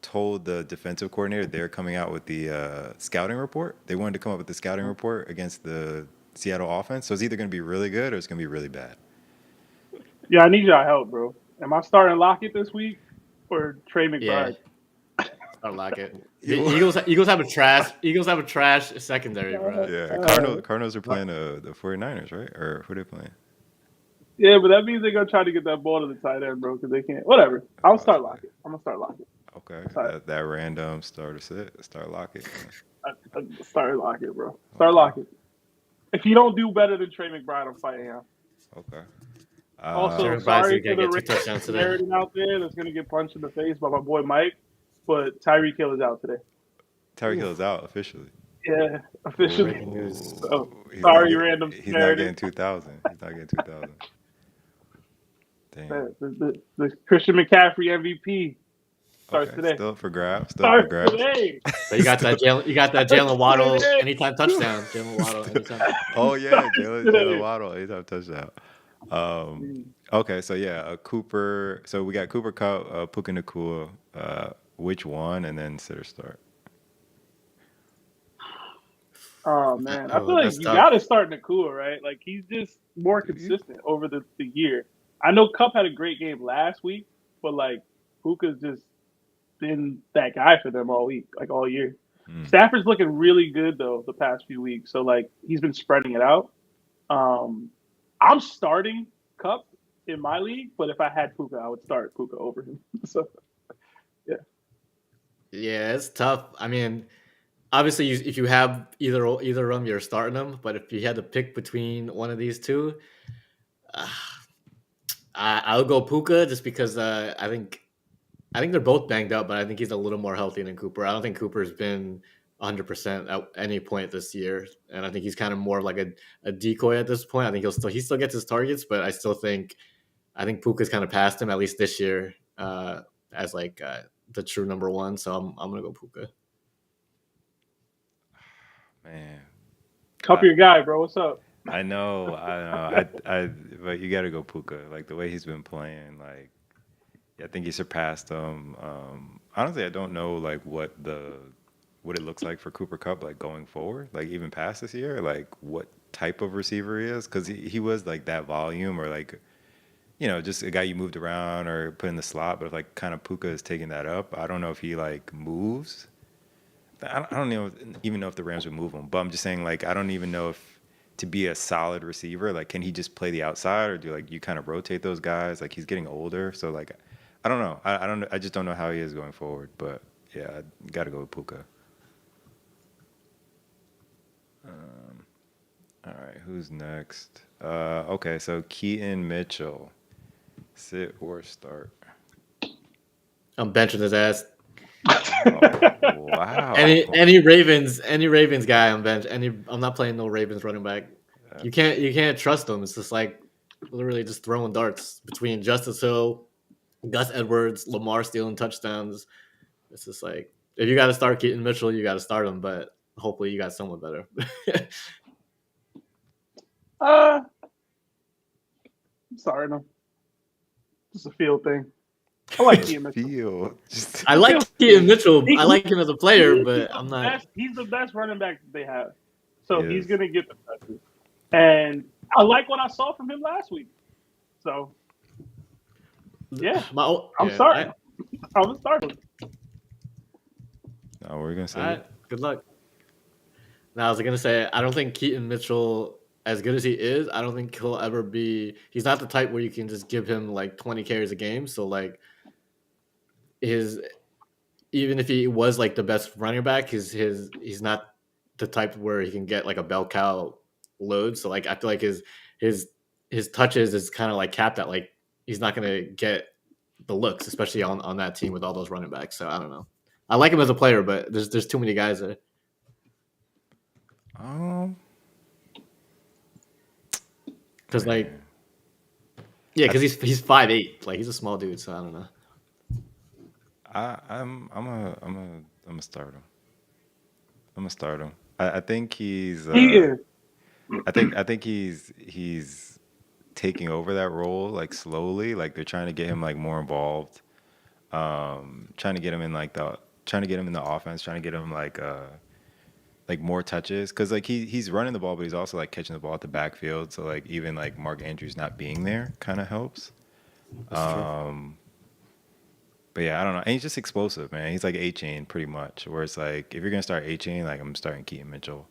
told the defensive coordinator they're coming out with the scouting report. They wanted to come up with the scouting report against the Seattle offense. So it's either going to be really good or it's going to be really bad. Yeah, I need y'all help, bro. Am I starting Lockett this week or Trey Yeah, McBride? start Lockett. The Eagles have a trash secondary, bro. Yeah, Cardinals are playing the 49ers, right? Or who are they playing? Yeah, but that means they're gonna try to get that ball to the tight end, bro, because they can't. Whatever. I'll start Lockett. I'm gonna start Lockett. Okay, Sorry. that random start Lockett. I start Lockett, bro. Start Lockett. If you don't do better than Trey McBride, I'm fighting him. Okay. Also, Trey McBride's sorry gonna for the get 2 touchdowns today. Samaritan out there that's gonna get punched in the face by my boy Mike, but Tyreek Hill is out today. Tyreek Hill is out officially. Yeah, officially. Breaking news. So, He's sorry, not random He's not Samaritan. getting 2,000. He's not getting 2,000. Damn. The Christian McCaffrey MVP starts Okay, today. Still for grabs. Starts today. But you got that Jalen Waddle Today. anytime touchdown. Jalen Waddle anytime. Oh yeah, Jalen Today. Waddle, anytime touchdown. Okay, so yeah, Cooper. So we got Cooper Cup, Puka Nacua. Which one, and then sitter start. Oh man, I Oh, feel like that's you tough. got to start Nakua, right? Like he's just more consistent over the year. I know Cup had a great game last week, but like Puka's just been that guy for them all week, like all year. Stafford's looking really good though the past few weeks, so like he's been spreading it out. I'm starting Cup in my league, but if I had Puka, I would start Puka over him. So Yeah, it's tough. I mean, obviously, if you have either of them, you're starting them. But if you had to pick between one of these two, uh, I'll go Puka just because I think they're both banged up, but I think he's a little more healthy than Cooper. I don't think Cooper's been 100% at any point this year, and I think he's kind of more like a decoy at this point. I think he still gets his targets, but I think Puka's kind of passed him at least this year as like the true number one. So I'm gonna go Puka. Man, Cup your guy, bro. What's up? I know. But you got to go Puka. Like the way he's been playing, like I think he surpassed him. Honestly, I don't know like what it looks like for Cooper Cup like going forward, like even past this year, like what type of receiver he is, because he was like that volume or like just a guy you moved around or put in the slot, but if like kind of Puka is taking that up, I don't know if he like moves. I don't even know if the Rams would move him, but I'm just saying like I don't even know if to be a solid receiver, like can he just play the outside or do like you kind of rotate those guys? Like he's getting older, so like I don't know. I don't. I just don't know how he is going forward. But yeah, I got to go with Puka. All right, who's next? Okay, so Keaton Mitchell, sit or start? I'm benching his ass. Oh, wow. Any Ravens guy I'm bench. I'm not playing no Ravens running back. You can't trust them. It's just like literally just throwing darts between Justice Hill, Gus Edwards, Lamar stealing touchdowns. It's just like if you got to start Keaton Mitchell, you got to start him. But hopefully, you got someone better. I'm sorry, no. Just a feel thing. I like Keaton Mitchell. I like Keaton Mitchell. I like him as a player, but I'm not. He's the best running back that they have, so he's gonna get the touches. And I like what I saw from him last week. So yeah, I'm sorry. I'm gonna start him. No, we're gonna say. Right, good luck. Now, I was gonna say I don't think Keaton Mitchell, as good as he is, I don't think he'll ever be. He's not the type where you can just give him like 20 carries a game. So like even if he was like the best running back, he's not the type where he can get like a bell cow load. So like I feel like his touches is kind of like capped at like he's not gonna get the looks, especially on that team with all those running backs. So I don't know. I like him as a player, but there's too many guys there. Because like, yeah, because he's 5'8", like he's a small dude, so I don't know. I'm gonna start him. I'm gonna start him. I think he's. I think he's taking over that role like slowly. Like they're trying to get him like more involved. Trying to get him in the offense. Trying to get him like more touches because like he's running the ball, but he's also like catching the ball at the backfield. So like even like Mark Andrews not being there kind of helps. That's true. But yeah, I don't know. And he's just explosive, man. He's like A-Chain pretty much. Where it's like if you're gonna start A-Chain, like I'm starting Keaton Mitchell.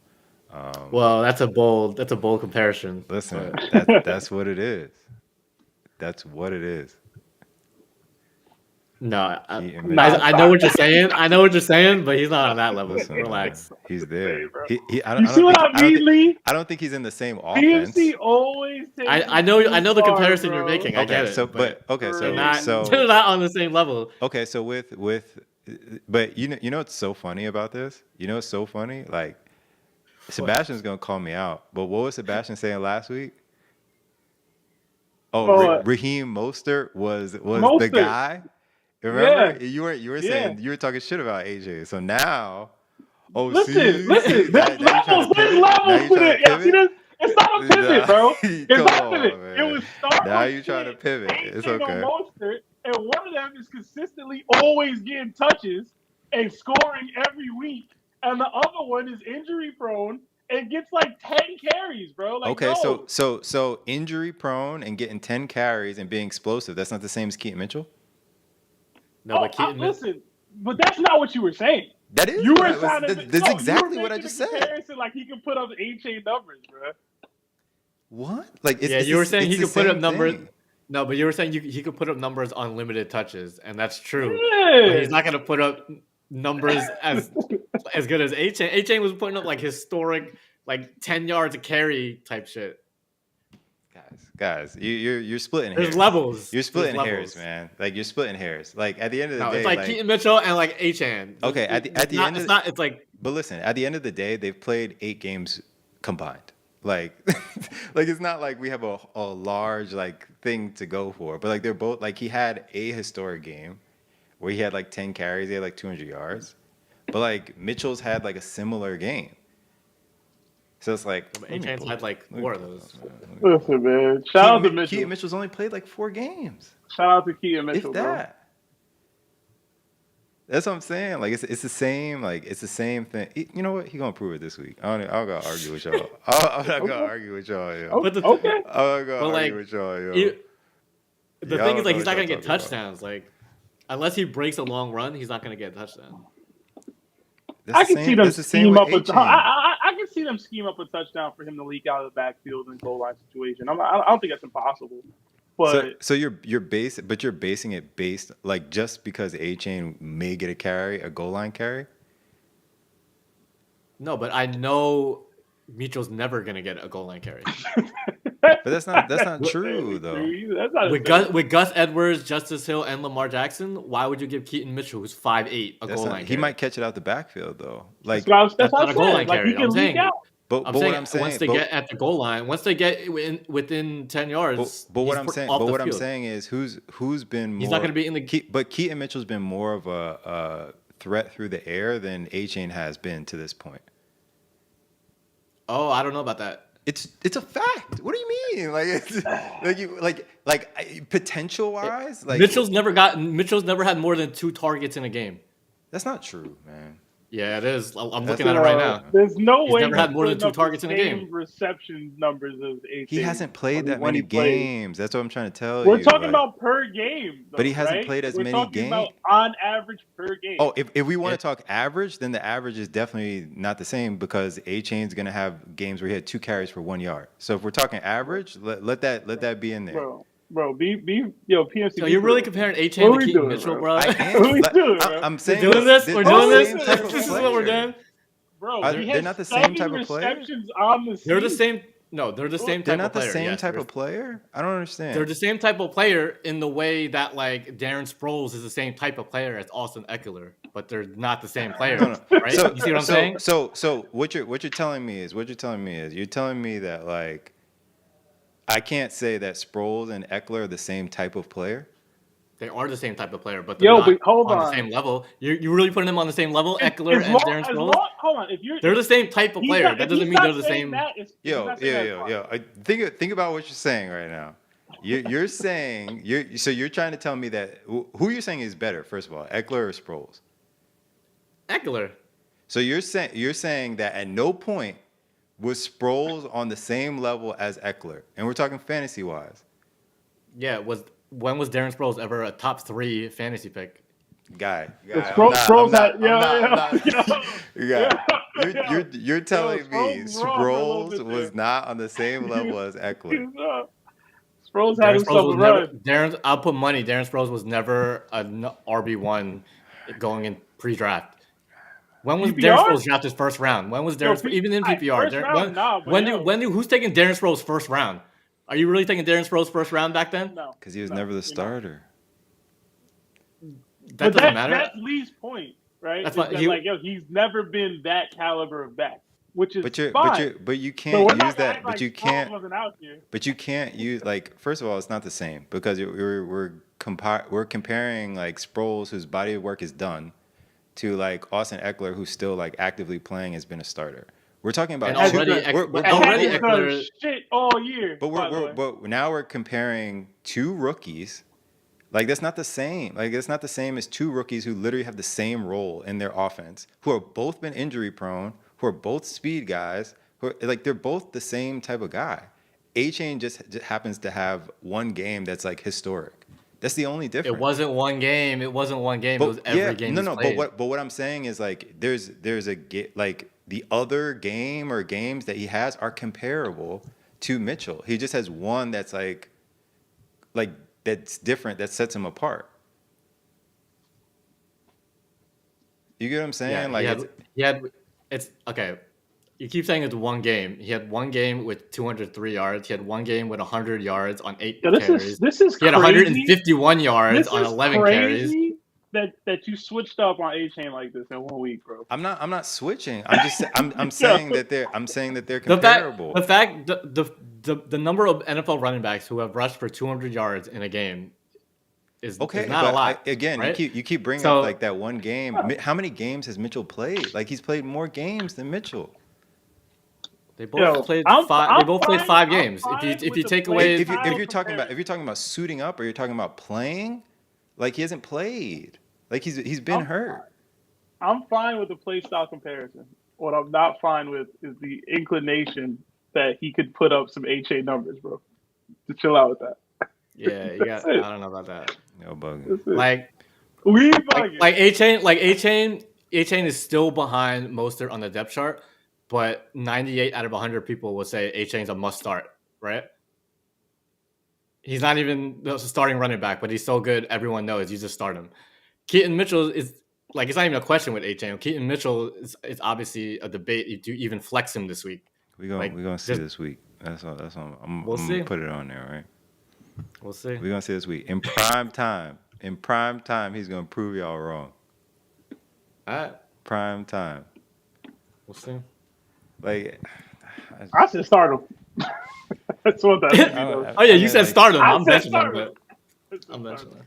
Well, that's a bold comparison. Listen, that's what it is. That's what it is. No, I know what you're saying. I know what you're saying, but he's not on that level. Listen, relax. Man, he's there. I don't think he's in the same offense. BMC always takes I know the comparison you're making. I get it. So they're not on the same level. Okay, so but you know what's so funny about this? You know what's so funny? Like Sebastian's gonna call me out, but what was Sebastian saying last week? Oh, Raheem Mostert was the guy. Remember, you were saying you were talking shit about AJ. So now, listen, there's levels to it. Yeah, see this? It's not a pivot, bro. It's not a pivot. Man. It was start. Now you trying to pivot. It's okay. Mostert, and one of them is consistently always getting touches and scoring every week, and the other one is injury prone and gets like 10 carries, bro. Like, okay, no. so injury prone and getting 10 carries and being explosive. That's not the same as Keaton Mitchell. No, but Keaton listen, but that's not what you were saying. That is. You were sounding. That's exactly what I just said. Like he can put up A-Chain numbers, bro. What? Like you were saying he could put up numbers. No, but you were saying he could put up numbers on limited touches, and that's true. Yeah. But he's not going to put up numbers as good as A-Chain. A-Chain was putting up like historic, like 10 yards of carry type shit. Guys, you're splitting There's hairs. levels. You're splitting There's hairs, levels. man. Like you're splitting hairs. Like at the end of the No, day, it's like Keaton Mitchell and like A-Chan. Okay, at the end of it's like. But listen, at the end of the day, they've played 8 games combined. Like, like it's not like we have a large like thing to go for. But like they're both like he had a historic game where he had like 10 carries, he had like 200 yards. But like Mitchell's had like a similar game. So it's like A-Chan's had like more of those. Listen, man. Shout out to Mitchell. Keaton Mitchell's only played like 4 games. Shout out to Keaton Mitchell, If that. That's what I'm saying. Like it's the same. Like it's the same thing. You know what? He gonna prove it this week. I'll go argue with y'all. I'm not gonna argue with y'all. Yo. Okay. But Okay. I'm not gonna argue like, with y'all. Yo. The Y'all thing is, know like, he's what not gonna y'all get talking about. touchdowns. Like, unless he breaks a long run, he's not gonna get a touchdown. I can see them That's the same scheme with up a. A-Chain. I can see them scheme up a touchdown for him to leak out of the backfield in goal line situation. I don't think that's impossible. But So you're basing it based like just because A-Chain may get a goal line carry. No, but I know Mitchell's never gonna get a goal line carry. But that's not true though. That's not With Gus Edwards, Justice Hill, and Lamar Jackson, why would you give Keaton Mitchell, who's 5'8", a goal line carry? He might catch it out the backfield though. Like that's That's what not I a goal said. line Like, carry. he can I'm leak saying, out. but saying what I'm saying once they get at the goal line, once they get within 10 yards, But what he's I'm saying, off but the what I'm field. saying is who's been more. He's not gonna be in the. But Keaton Mitchell's been more of a threat through the air than A-Chain has been to this point. Oh, I don't know about that. It's a fact. What do you mean? Like it's potential wise, like Mitchell's never had more than 2 targets in a game. that's not true, man. Yeah, it is. I'm That's looking at it right now. There's no He's way never had more than putting 2 up targets the in a game. same reception numbers as A-Chain. He hasn't played that when many he played. games. That's what I'm trying to tell We're you. talking like- about per game, though, But he hasn't right? played as We're many talking games. about on average per game. Oh, if we want Yeah. to talk average, then the average is definitely not the same because A-Chain's gonna have games where he had 2 carries for 1 yard. So if we're talking average, let that be in there. Bro, PMC. So you're really comparing A-Chain What to we Keaton doing, Mitchell, bro? bro? I am. What are we doing, bro? I'm We're saying doing this. they're We're the doing this. same type of This is what we're player. doing. Bro, Are- he they're had not the same 7 type of player? receptions on the They're the season. same. No, they're the same type They're of not the player. same yes. type of player. I don't understand. They're the same type of player in the way that like Darren Sproles is the same type of player as Austin Eckler, but they're not the same player, No. right? So, You see what I'm saying? So what you're telling me is you're telling me that like I can't say that Sproles and Eckler are the same type of player. They are the same type of player, but they're Yo, not but hold on on. the same level. You're really putting them on the same level, Eckler As and long- Darren as Sproles? long- Hold on, if you're They're the same type of he's player. not- That if doesn't he's mean they're not the saying same. that, he's not saying that's fine. Think about what you're saying right now. You're saying you're trying to tell me that who you're saying is better, first of all, Eckler or Sproles. Eckler. So you're saying that at no point was Sproles on the same level as Eckler, and we're talking fantasy wise. Yeah, when was Darren Sproles ever a top 3 fantasy pick? Guy. Sproles had You're telling me Sproles wrong for a little Sproles bit was there. not on the same level as Eckler. Sproles had Darren himself Sproles a was run. never. I'll put money. Darren Sproles was never an RB1 going in pre-draft. When was PPR? Darren Sproles drafted first round? When was Darren Sproles, even in PPR? first round, nah, but Who's taking Darren Sproles first round? Are you really taking Darren Sproles first round back then? No, Because he was no, never the you're not. starter. That But doesn't matter. That's Lee's point, right? That's Is fine. that, he's never been that caliber of back, which is But fine. you But can't we're not use gonna that. act But like you Sproles can't. wasn't out here. But you can't use like first of all, it's not the same because we're comparing like Sproles, whose body of work is done, to like Austin Eckler, who's still like actively playing, has been a starter. We're talking about And already And Eckler- Eckler done shit all year. but now we're comparing 2 rookies. Like that's not the same. Like it's not the same as 2 rookies who literally have the same role in their offense, who are both been injury prone, who are both speed guys, who are, like they're both the same type of guy. A-Chain just happens to have one game that's like historic. That's the only difference. It wasn't one game. It was every game. No, played. but what I'm saying is like there's like the other game or games that he has are comparable to Mitchell. He just has one that's like that's different that sets him apart. You get what I'm saying? Yeah, Like he had it's okay. You keep saying it's one game. He had one game with 203 yards. He had one game with 100 yards on 8 Yo, carries. this is He had crazy. 151 yards This on is 11 carries. crazy that you switched up on A Chain like this in 1 week, bro. I'm not switching. I'm Yo, saying that they're The comparable. fact the number of NFL running backs who have rushed for 200 yards in a game is Okay, not a but lot. again, right? you keep bringing up So like that one game. How many games has Mitchell played? Like he's played more games than Mitchell. they both yo, played I'm 5. They both played fine. 5 I'm games. fine If with you the take play away, style If comparison. you're talking about suiting up, or you're talking about playing, like he hasn't played. Like he's been I'm hurt. I'm fine with the play style comparison. What I'm not fine with is the inclination that he could put up some HA numbers, bro. To chill out with that. yeah, you That's got. it. I don't know about that. No bugging. That's it. Like We bugging. A Chain is still behind Mostert on the depth chart, but 98 out of 100 people will say A Chain's a must start, right? He's not even the starting running back, but he's so good, everyone knows you just start him. Keaton Mitchell is like, it's not even a question with A Chain. Keaton Mitchell is obviously a debate if you even flex him this week. We're gonna see just- this week. That's all. I'm We'll see. gonna put it on there, right? We'll see. We're gonna see this week in prime time. In prime time, he's gonna prove y'all wrong. All right, Prime time. we'll see. Like I should start him. That's what that means. Oh yeah, I you mean, said like, start him. I I'm said benching start him. him. I'm benching him.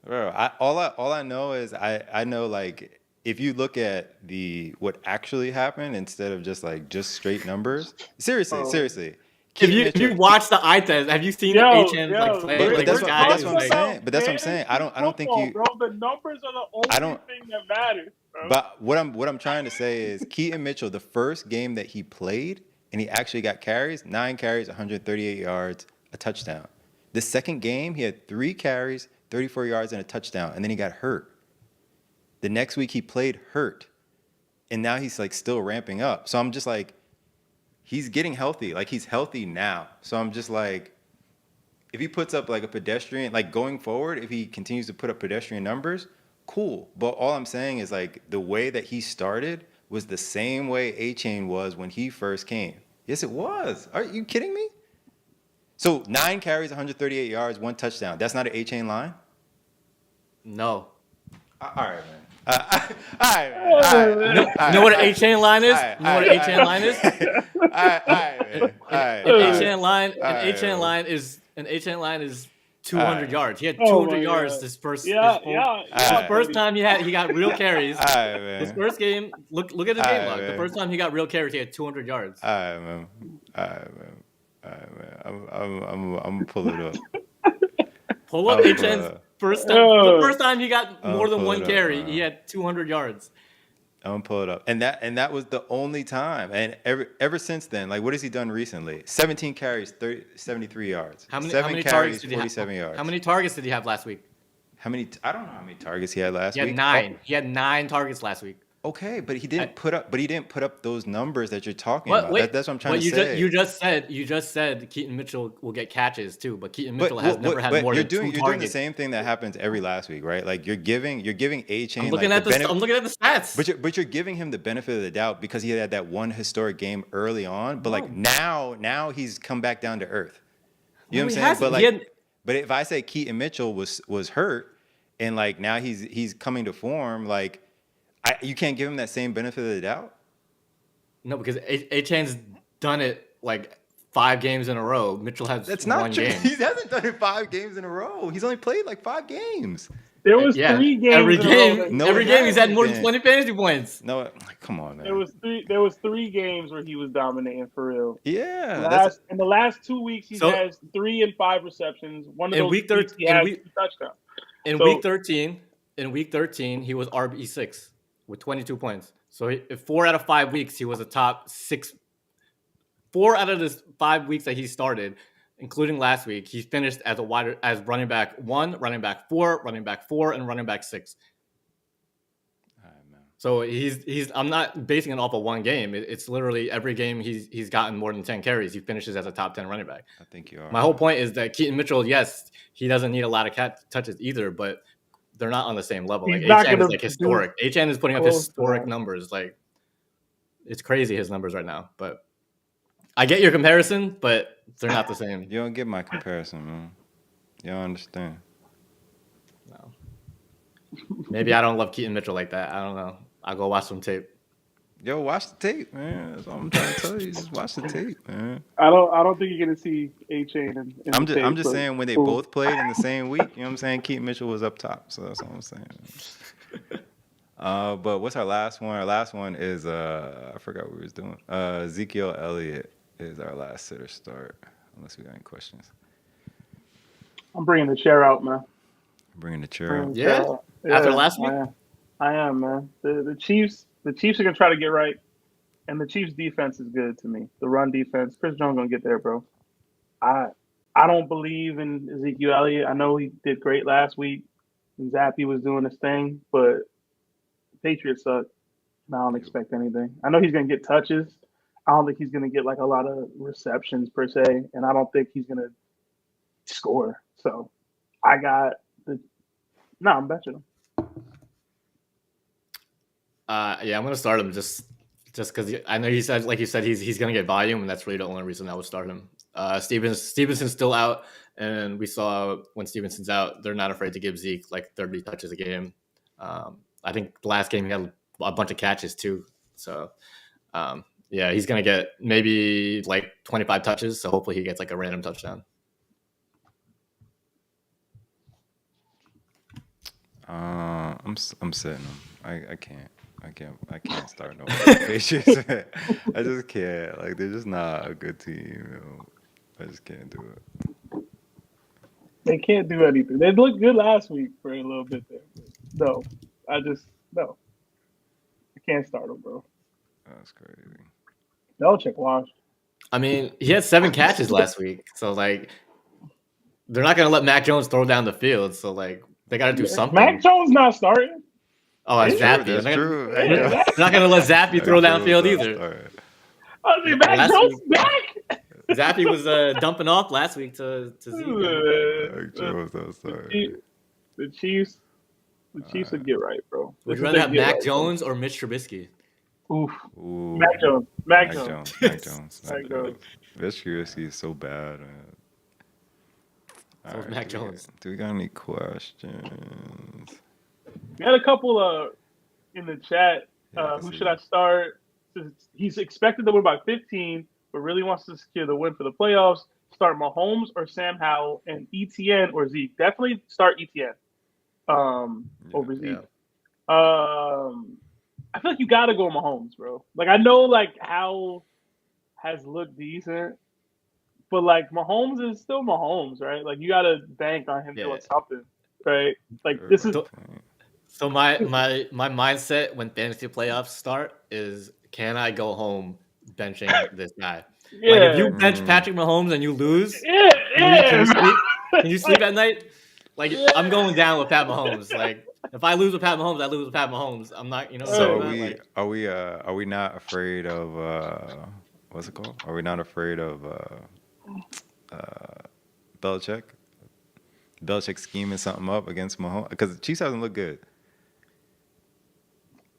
Bro, all I know is I know, like, if you look at what actually happened instead of just straight numbers. Seriously, Oh. seriously. If you Mitchell- watch the eye test, have you seen Yo, H&M yo, like play? But Like, that's this what- guy that's is what I'm like, saying. But that's what I'm saying. I don't think you- Bro, the numbers are the only don't- thing that matters, bro. But what I'm trying to say is Keaton Mitchell, the first game that he played and he actually got carries, 9 carries, 138 yards, a touchdown. The second game, he had 3 carries, 34 yards, and a touchdown, and then he got hurt. The next week he played hurt, and now he's like still ramping up. So I'm just like, he's getting healthy. Like he's healthy now. So I'm just like, if he puts up like a pedestrian, like going forward, if he continues to put up pedestrian numbers, cool. But all I'm saying is like the way that he started was the same way A-Chain was when he first came. Yes, it was. Are you kidding me? So 9 carries, 138 yards, 1 touchdown. That's not an A-Chain line? no. All right, man. All right, man. All right. You know what an H-chain line is? Alright, You know what an alright, H-chain line is? All right, man. All right. An H-chain line, Alright, an H-chain line is 200 Alright. yards. He had Oh 200 my yards God. this first. Yeah, this whole- yeah. this Alright. first time he got real carries. All right, man. His first game, look at his game Alright, log. The man. first time he got real carries, he had 200 yards. All right, man. All right, man. All right, man. I'm gonna pull it up. Pull up Oh, H-chain's bro. first time. Oh. The first time he got more than pull one it up, carry, bro. he had 200 yards. I'm gonna pull it up, and that was the only time. And ever since then, like, what has he done recently? 17 carries, 73 yards. How many 7 targets carries, did he 47 have? yards. How many targets did he have last week? I don't know how many targets he had last He had week. 9. He had 9 targets last week. Okay, but he didn't put up those numbers that you're talking What? about. Wait, That's what I'm trying but to you say. you just said Keaton Mitchell will get catches too, but Keaton Mitchell has never had more you're than doing 2 you're doing the targets. same thing that happens every last week, right? Like you're giving A-Chain I'm looking like at I'm looking at the stats. but you're giving him the benefit of the doubt because he had that one historic game early on. But like now he's come back down to earth. You know No, what he I'm saying? hasn't. But He like, had- but if I say Keaton Mitchell was hurt and like now he's coming to form, like you can't give him that same benefit of the doubt. no, because A-Chain's done it like 5 games in a row. Mitchell has That's not one true. game. He hasn't done it 5 games in a row. He's only played like 5 games. There was Yeah, 3 games. every in a row game, that- No, every it game he's had hasn't more than been. 20 fantasy points. No, come on, man. There was 3 games where he was dominating for real. Yeah, In the last 2 weeks, he So- has 3 and 5 receptions. One of In those week weeks, 13 he has 2 touchdowns. In So- week 13, he was RB6 with 22 points. So 4 out of 5 weeks, he was a top 6. 4 out of the 5 weeks that he started, including last week, he finished as running back 1, running back 4, running back 4, and running back 6. All right, man. So he's. I'm not basing it off of one game. It's literally every game he's gotten more than 10 carries. He finishes as a top 10 running back. I think you are. My whole point is that Keaton Mitchell, yes, he doesn't need a lot of touches either, but they're not on the same level. He's Like not HN is gonna like produce historic. HN is putting up close to historic that. numbers. Like it's crazy his numbers right now. But I get your comparison, but they're not the same. You don't get my comparison, man. You don't understand. No. Maybe I don't love Keaton Mitchell like that. I don't know. I'll go watch some tape. Yo, watch the tape, man. That's all I'm trying to tell you. Just watch the tape, man. I don't think you're gonna see A-Chain in I'm the just I'm tape, just but saying when they cool. both played in the same week, you know what I'm saying? Keaton Mitchell was up top, so that's all I'm saying. But what's our last one? Our last one is I forgot what we was doing. Ezekiel Elliott is our last sitter start, unless we got any questions. I'm bringing the chair out, man. Bringing the chair Bringing out. the chair Yeah? out. After last week? I am, man. The Chiefs are gonna try to get right, and the Chiefs defense is good to me. The run defense, Chris Jones gonna get there, bro. I don't believe in Ezekiel Elliott. I know he did great last week. And Zappy was doing his thing, but the Patriots suck. And I don't expect anything. I know he's gonna get touches. I don't think he's gonna get like a lot of receptions per se, and I don't think he's gonna score. So I got the. No, I'm betting him. Yeah, I'm gonna start him just because I know he said, like you said, he's gonna get volume, and that's really the only reason I would start him. Stevenson's still out, and we saw when Stevenson's out, they're not afraid to give Zeke like 30 touches a game. I think the last game he had a bunch of catches too. So yeah, he's gonna get maybe like 25 touches. So hopefully he gets like a random touchdown. I'm sitting him. I can't start no Patriots. I just can't. Like they're just not a good team. You know? I just can't do it. They can't do anything. They looked good last week for a little bit there. No, no. I can't start them, bro. That's crazy. Belichick washed. I mean, he had 7 catches last week, so like they're not gonna let Mac Jones throw down the field. So like they got to do something. Mac Jones not starting. Oh, it's Zappy. That's true. Yeah, They're not gonna let Zappy throw downfield either. Either. I mean, Mac Last Jones week- back. Zappy was dumping off last week to Zeke. The Chiefs will get right, bro. Would This you is rather their have get Mac right, Jones or Mitch Trubisky? bro. Oof. Ooh. Mac Jones. Mac Jones. Mac Jones. Mac Jones. This Trubisky is so bad. Man. So is Mac Jones. Do we got any questions? We had a couple in the chat. Yeah, Who should I start? He's expected to win by 15, but really wants to secure the win for the playoffs. Start Mahomes or Sam Howell, and ETN or Zeke. Definitely start ETN over Zeke. Yeah. I feel like you gotta go Mahomes, bro. Like I know like Howell has looked decent, but like Mahomes is still Mahomes, right? Like you gotta bank on him doing something, right? Like this is. So my mindset when fantasy playoffs start is, can I go home benching this guy? Yeah. Like if you bench Patrick Mahomes and you lose, Yeah. can you sleep at night? Like I'm going down with Pat Mahomes. Like if I lose with Pat Mahomes, I lose with Pat Mahomes. I'm not, you know. So are we not afraid of what's it called? Are we not afraid of Belichick? Belichick scheming something up against Mahomes because the Chiefs hasn't looked good.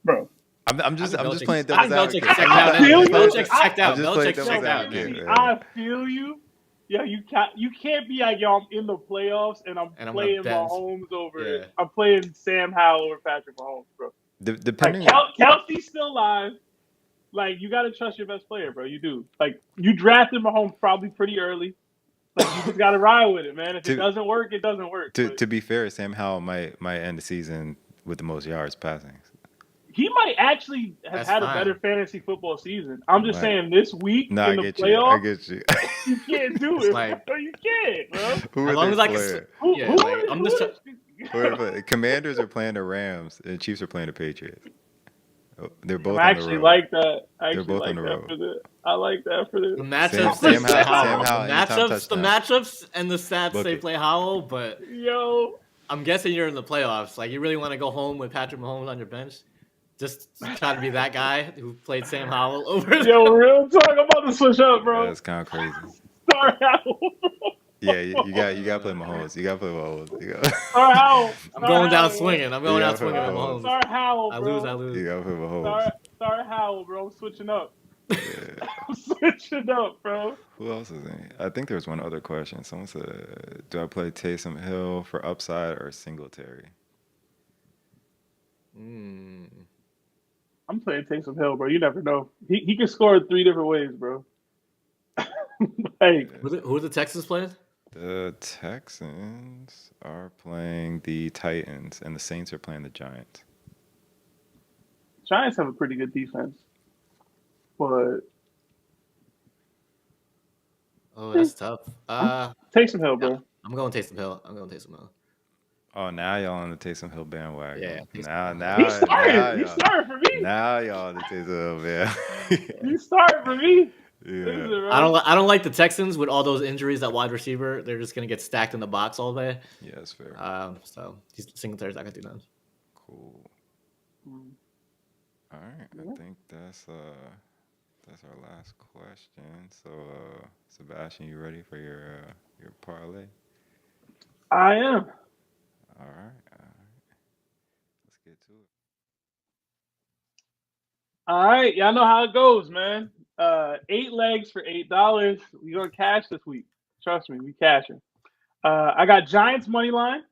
Bro. I'm just playing I devil's think advocate. Belichick's checked out. I'm just playing devil's advocate. I feel you. Yeah, you can't be like, yo, I'm in the playoffs and I'm playing Mahomes over. Yeah. I'm playing Sam Howell or Patrick Mahomes, bro. Depending, like, Kelsey's still alive. Like you got to trust your best player, bro. You do. Like you drafted Mahomes probably pretty early. Like you just got to ride with it, man. If it doesn't work, it doesn't work. To be fair, Sam Howell might end the season with the most yards passing. He might actually have had a better fantasy football season. I'm just saying this week in the playoffs, I get you. You can't do it. Like, bro. You can't, bro. As long as I can, I'm just. Commanders are playing the Rams and Chiefs are playing the Patriots. They're both. I actually like that. They're both on the road. I like that for the matchups. Sam Howell, the matchups and the stats say play Howell, but yo, I'm guessing you're in the playoffs. Like you really want to go home with Patrick Mahomes on your bench? Just try to be that guy who played Sam Howell over. Yo, real talk. I'm about to switch up, bro. That's kind of crazy. Start Howell. Yeah, you got to play Mahomes. You got to play Mahomes. Star Howell. I'm Star going down Howell, man. swinging. I'm going You down gotta play swinging with Mahomes. Mahomes. Star Howell, I bro. lose. You got to play Mahomes. Star Howell, bro. I'm switching up. Yeah. I'm switching up, bro. Who else is in? I think there's one other question. Someone said, "Do I play Taysom Hill for upside or Singletary?" Mm. I'm playing Taysom Hill, bro. You never know. He can score 3 different ways, bro. Like, Who are the Texans playing? The Texans are playing the Titans, and the Saints are playing the Giants. Giants have a pretty good defense, but Oh, that's tough. Taysom Hill, Yeah, bro. I'm going Taysom Hill. Oh, now y'all on the Taysom Hill bandwagon. Yeah, Taysom Now, Hill. now, He's now starting. He's y'all, starting for me. now y'all on the Taysom Hill man. He's starting for me. Yeah. Listen, bro. I don't like the Texans with all those injuries at wide receiver. They're just gonna get stacked in the box all day. Yeah, that's fair. So Singletary's not gonna do nothing. Cool. Mm. All right, I think that's our last question. So, Sebastian, you ready for your parlay? I am. All right. Let's get to it. All right, y'all know how it goes, man. 8 legs for $8. We gonna cash this week. Trust me, we cashing. I got Giants money line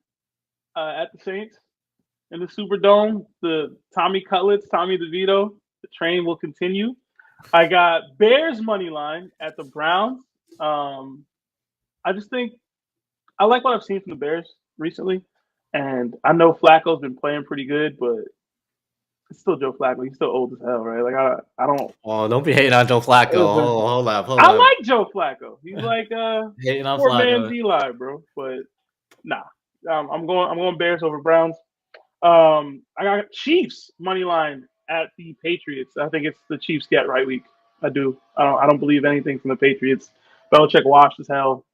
at the Saints in the Superdome. The Tommy Cutlets, Tommy DeVito. The train will continue. I got Bears money line at the Browns. I just think I like what I've seen from the Bears recently, and I know Flacco's been playing pretty good, but it's still Joe Flacco. He's still old as hell, right? Like I don't. Oh, don't be hating on Joe Flacco. Listen, Hold up. I like Joe Flacco. He's like Hating on poor man's Flacco. Eli, bro. But nah, I'm going Bears over Browns. I got Chiefs money line at the Patriots. I think it's the Chiefs get right week. I do. I don't believe anything from the Patriots. Belichick washed as hell.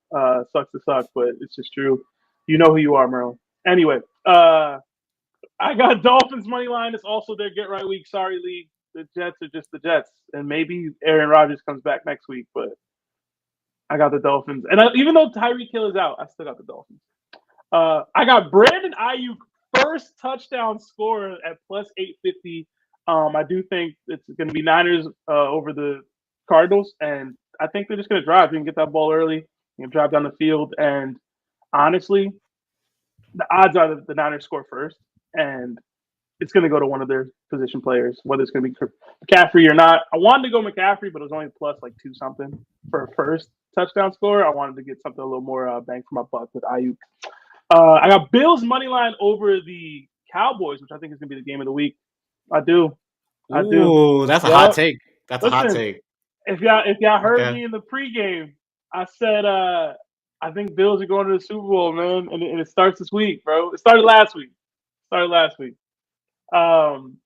Sucks to suck, but it's just true. You know who you are, Merle. Anyway, I got Dolphins money line. It's also their get right week. Sorry, Lee. The Jets are just the Jets, and maybe Aaron Rodgers comes back next week. But I got the Dolphins, and even though Tyreek Hill is out, I still got the Dolphins. I got Brandon Ayuk first touchdown scorer at plus 850. I do think it's going to be Niners over the Cardinals, and I think they're just going to drive. You can get that ball early, you can drive down the field, and honestly, the odds are that the Niners score first, and it's going to go to one of their position players, whether it's going to be McCaffrey or not. I wanted to go McCaffrey, but it was only plus like 2 something for a first touchdown score. I wanted to get something a little more bang for my buck with Ayuk. I got Bills money line over the Cowboys, which I think is going to be the game of the week. I do. Ooh, that's a hot take. That's a hot Listen, take. If y'all heard Okay. me in the pregame, I said I think Bills are going to the Super Bowl, man, and it starts this week, bro. It started last week. But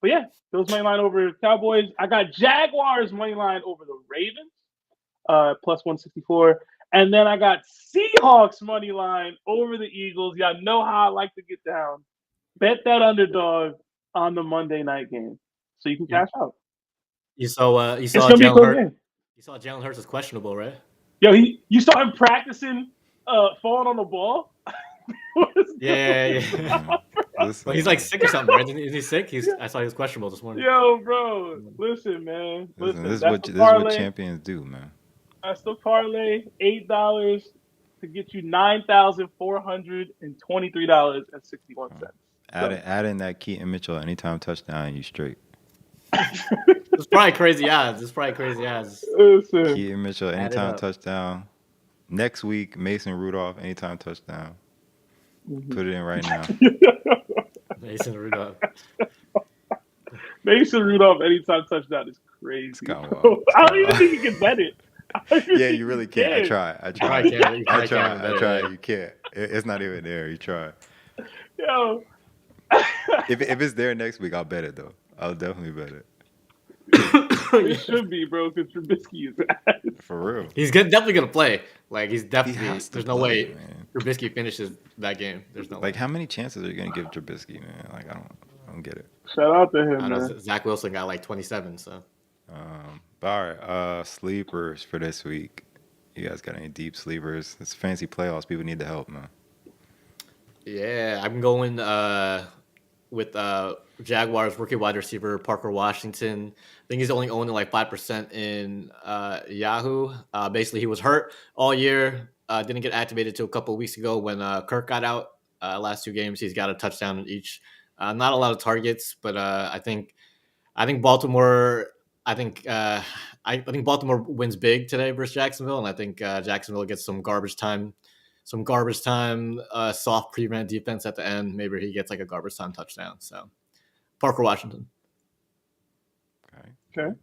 yeah, Bills money line over Cowboys. I got Jaguars money line over the Ravens, plus 164. And then I got Seahawks money line over the Eagles. Y'all know how I like to get down. Bet that underdog on the Monday night game, so you can cash out. You saw It's gonna be a close game. You saw Jalen Hurts is questionable, right? Yo, you saw him practicing falling on the ball. Yeah. Listen, Well, he's like sick or something, right? Isn't he sick? I saw he was questionable this morning. Yo, bro, listen, man. Listen, this is that's what champions do, man. That's the parlay. $8 to get you $9,423.61. Add in that Keaton Mitchell anytime touchdown, you straight. It's probably crazy odds. Listen, Keaton Mitchell anytime touchdown. Next week, Mason Rudolph anytime touchdown. Put it in right now. Mason Rudolph anytime touchdown is crazy. It's kind of wild. I don't even think you can bet it. Yeah, you really can't. I try. You can't. It's not even there. You try. Yo. If it's there next week, I'll bet it though. I'll definitely bet it. It should be, bro, because Trubisky is ass. For real. He's definitely gonna play. Like he's definitely. There's no way man. Trubisky finishes that game. There's no. Like how many chances are you gonna give Trubisky, man? Like I don't get it. Shout out to him, I know man. Zach Wilson got like 27. So. But all right, sleepers for this week. You guys got any deep sleepers? It's fancy playoffs. People need the help, man. Yeah, I'm going with Jaguars rookie wide receiver Parker Washington. I think he's only owned like 5% in Yahoo. Basically, he was hurt all year. Didn't get activated till a couple of weeks ago when Kirk got out. Last 2 games, he's got a touchdown in each. Not a lot of targets, but I think Baltimore. I think I think Baltimore wins big today versus Jacksonville, and I think Jacksonville gets some garbage time, soft prevent defense at the end. Maybe he gets like a garbage time touchdown. So Parker Washington. Okay.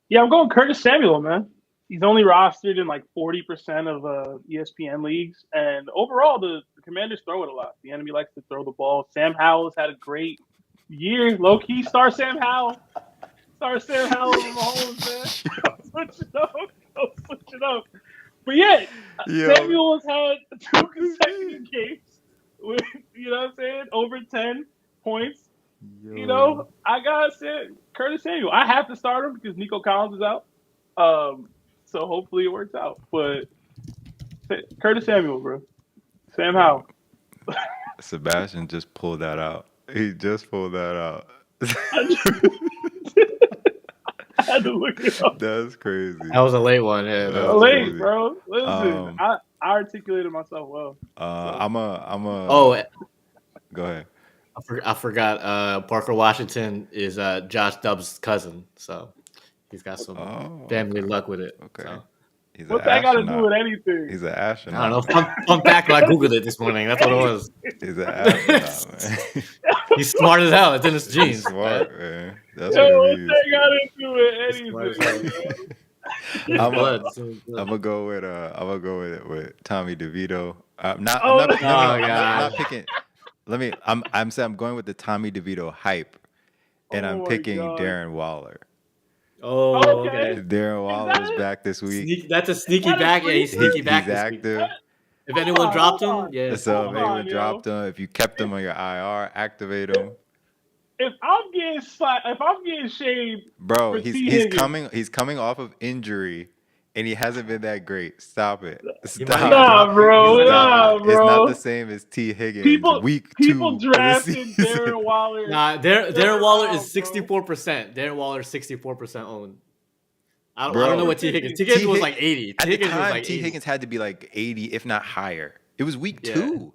Yeah, I'm going Curtis Samuel, man. He's only rostered in like 40% of ESPN leagues, and overall the Commanders throw it a lot. The enemy likes to throw the ball. Sam Howell's had a great year. Low key, star Sam Howell. Star Sam Howell over Mahomes, man. Don't switch it up. But yeah, Samuel has had 2 consecutive games with, you know what I'm saying, over 10 points. Yo. You know, I gotta say Curtis Samuel. I have to start him because Nico Collins is out. So hopefully it works out. But Curtis Samuel, bro. Sam Howell. Sebastian just pulled that out. He just pulled that out. I had to look it up. That's crazy. That was a late one. Yeah, That's Late, crazy. bro. Listen, I articulated myself well. I'm a. Oh, go ahead. I forgot. Parker Washington is Josh Dobbs' cousin, so he's got some family luck with it. Okay. So. What's that got to do with anything? He's an astronaut. I don't know. Fun fact, I Googled it this morning. That's what it was. He's an astronaut, man. He's smart as hell. It's in his He's genes. smart, man. That's Yo, what what's it that got to do with anything? I'm Blood. gonna go with Tommy DeVito. I'm not picking. I'm going with the Tommy DeVito hype, and I'm picking Darren Waller. Oh, okay. Darren Waller is back this week. That's a sneaky back. Yeah, he's sneaky back. He's active. If anyone dropped him, yeah. So if anyone dropped him, if you kept him on your IR, activate him. If I'm getting shaved, bro, he's coming off of injury, and he hasn't been that great. Stop it. Stop. Nah, bro. It's not the same as T. Higgins. People drafted Darren Waller. Nah, Darren Waller is 64%. Darren Waller is 64% owned. I don't know what T. Higgins. T. Higgins was like 80. At the time, T. Higgins had to be like 80, if not higher. It was week 2.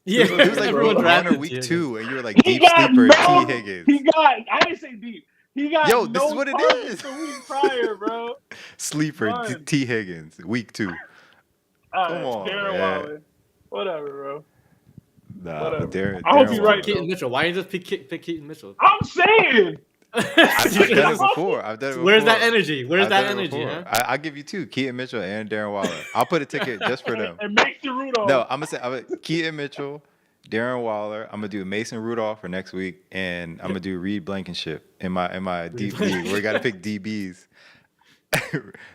Yeah, it was like everyone drafted week 2, and you were like deep sleeper T. Higgins. I didn't say deep. He got this is what it is. The week prior, bro. Sleeper T. Higgins, week 2. Come on, Darren Waller. Whatever, bro. Nah, but Darren. I hope you're right. Keaton Mitchell. Why didn't you just pick Keaton Mitchell? I'm saying. I've done it before. Where's that energy? Huh? I'll give you 2, Keaton Mitchell and Darren Waller. I'll put a ticket just for them. And Mason Rudolph. No, I'm gonna say Keaton Mitchell, Darren Waller. I'm gonna do Mason Rudolph for next week, and I'm gonna do Reed Blankenship in my deep league. We gotta pick DBs.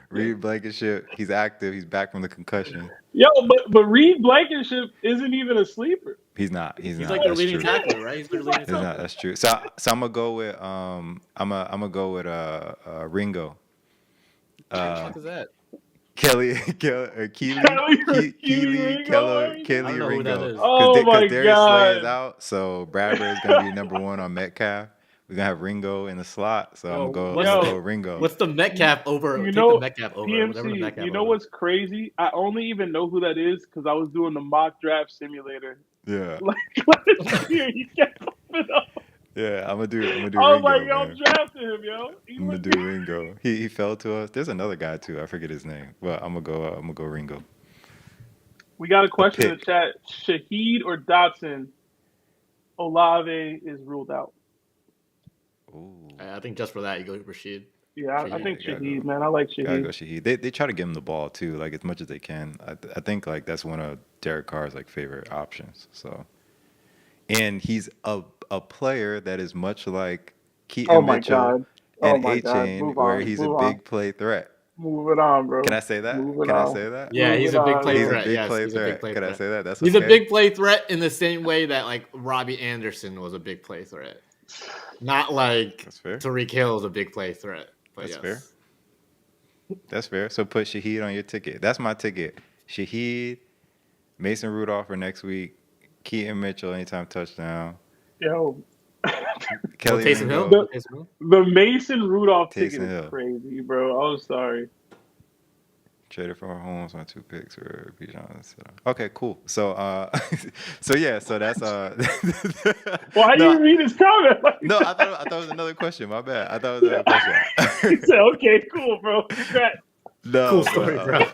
Reed Blankenship, he's active. He's back from the concussion. Yo, but Reed Blankenship isn't even a sleeper. He's not. He's not. Like the leading tackler, right? He's the leading tackler. Not. That's true. So I'm gonna go with Ringo. What the fuck is that? Kelly Ringo. Oh my Darius God. Slay is out, so Bradbury is gonna be number 1 on Metcalf. We're gonna have Ringo in the slot, so I'm gonna go Ringo. What's the Metcalf over? The Metcalf over. PMC, you know what's crazy? I only even know who that is because I was doing the mock draft simulator. Yeah. You kept popping up. Yeah, I'm gonna do Ringo. I was like, yo, I'm drafting him, yo. I'm gonna do Ringo. He fell to us. There's another guy too. I forget his name, but I'm gonna go Ringo. We got a question in the chat: Shaheed or Dotson? Olave is ruled out. Ooh. I think just for that, you go Rashid. Yeah, I think Shaheed, man. I like Shaheed. Gotta go Shaheed. They try to give him the ball too, like as much as they can. I think like that's one of Derek Carr's like favorite options. So, and he's a player that is much like Keaton Mitchell and A-Chain, where he's a big play threat. Move it on, bro. Can I say that? I say that? Yeah, he's a big play threat. He's a big play threat. Can I say that? That's he's a big play threat in the same way that like Robbie Anderson was a big play threat. Not like Tariq Hill is a big play threat. But that's fair. That's fair. So put Shaheed on your ticket. That's my ticket. Shaheed, Mason Rudolph for next week, Keaton Mitchell anytime touchdown, Yo, Oh, Kelly Taysom Hill. the Ringo, Taysom Hill. the Mason Rudolph ticket Taysom is Hill. crazy, bro. I'm sorry. Traded for Mahomes, my 2 picks for Bijan. Okay, cool. So so yeah, so that's Why no, you read his comment like no, that? I thought it was another question. My bad. I thought it was another He question. said, "Okay, cool, bro. Congrats." Cool No, but story, bro.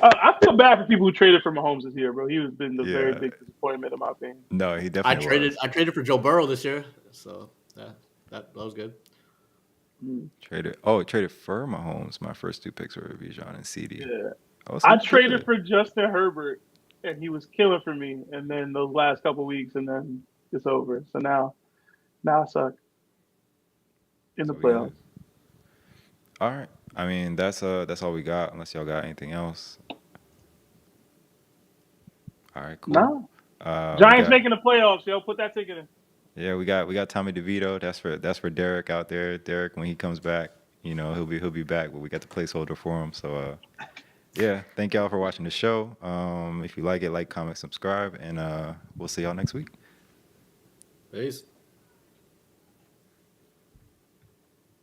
I feel bad for people who traded for Mahomes this year, bro. He has been the very yeah, big disappointment in my opinion. no, he I definitely traded was. I traded for Joe Burrow this year, so yeah, that was good. Mm, Traded for Mahomes. My first 2 picks were Bijan and CD. yeah, Oh, so I you traded good. for Justin Herbert, and he was killing for me. And then those last couple weeks, and then it's over. So now I suck in the So we good. playoffs. All right. I mean, that's all we got. Unless y'all got anything else. All right, cool. No, We Giants got making the playoffs. Yo, put that ticket in. yeah, we got Tommy DeVito. That's for Derek out there. Derek, when he comes back, he'll be back. But we got the placeholder for him. So yeah, thank y'all for watching the show. If you like it, like, comment, subscribe, and we'll see y'all next week. Peace.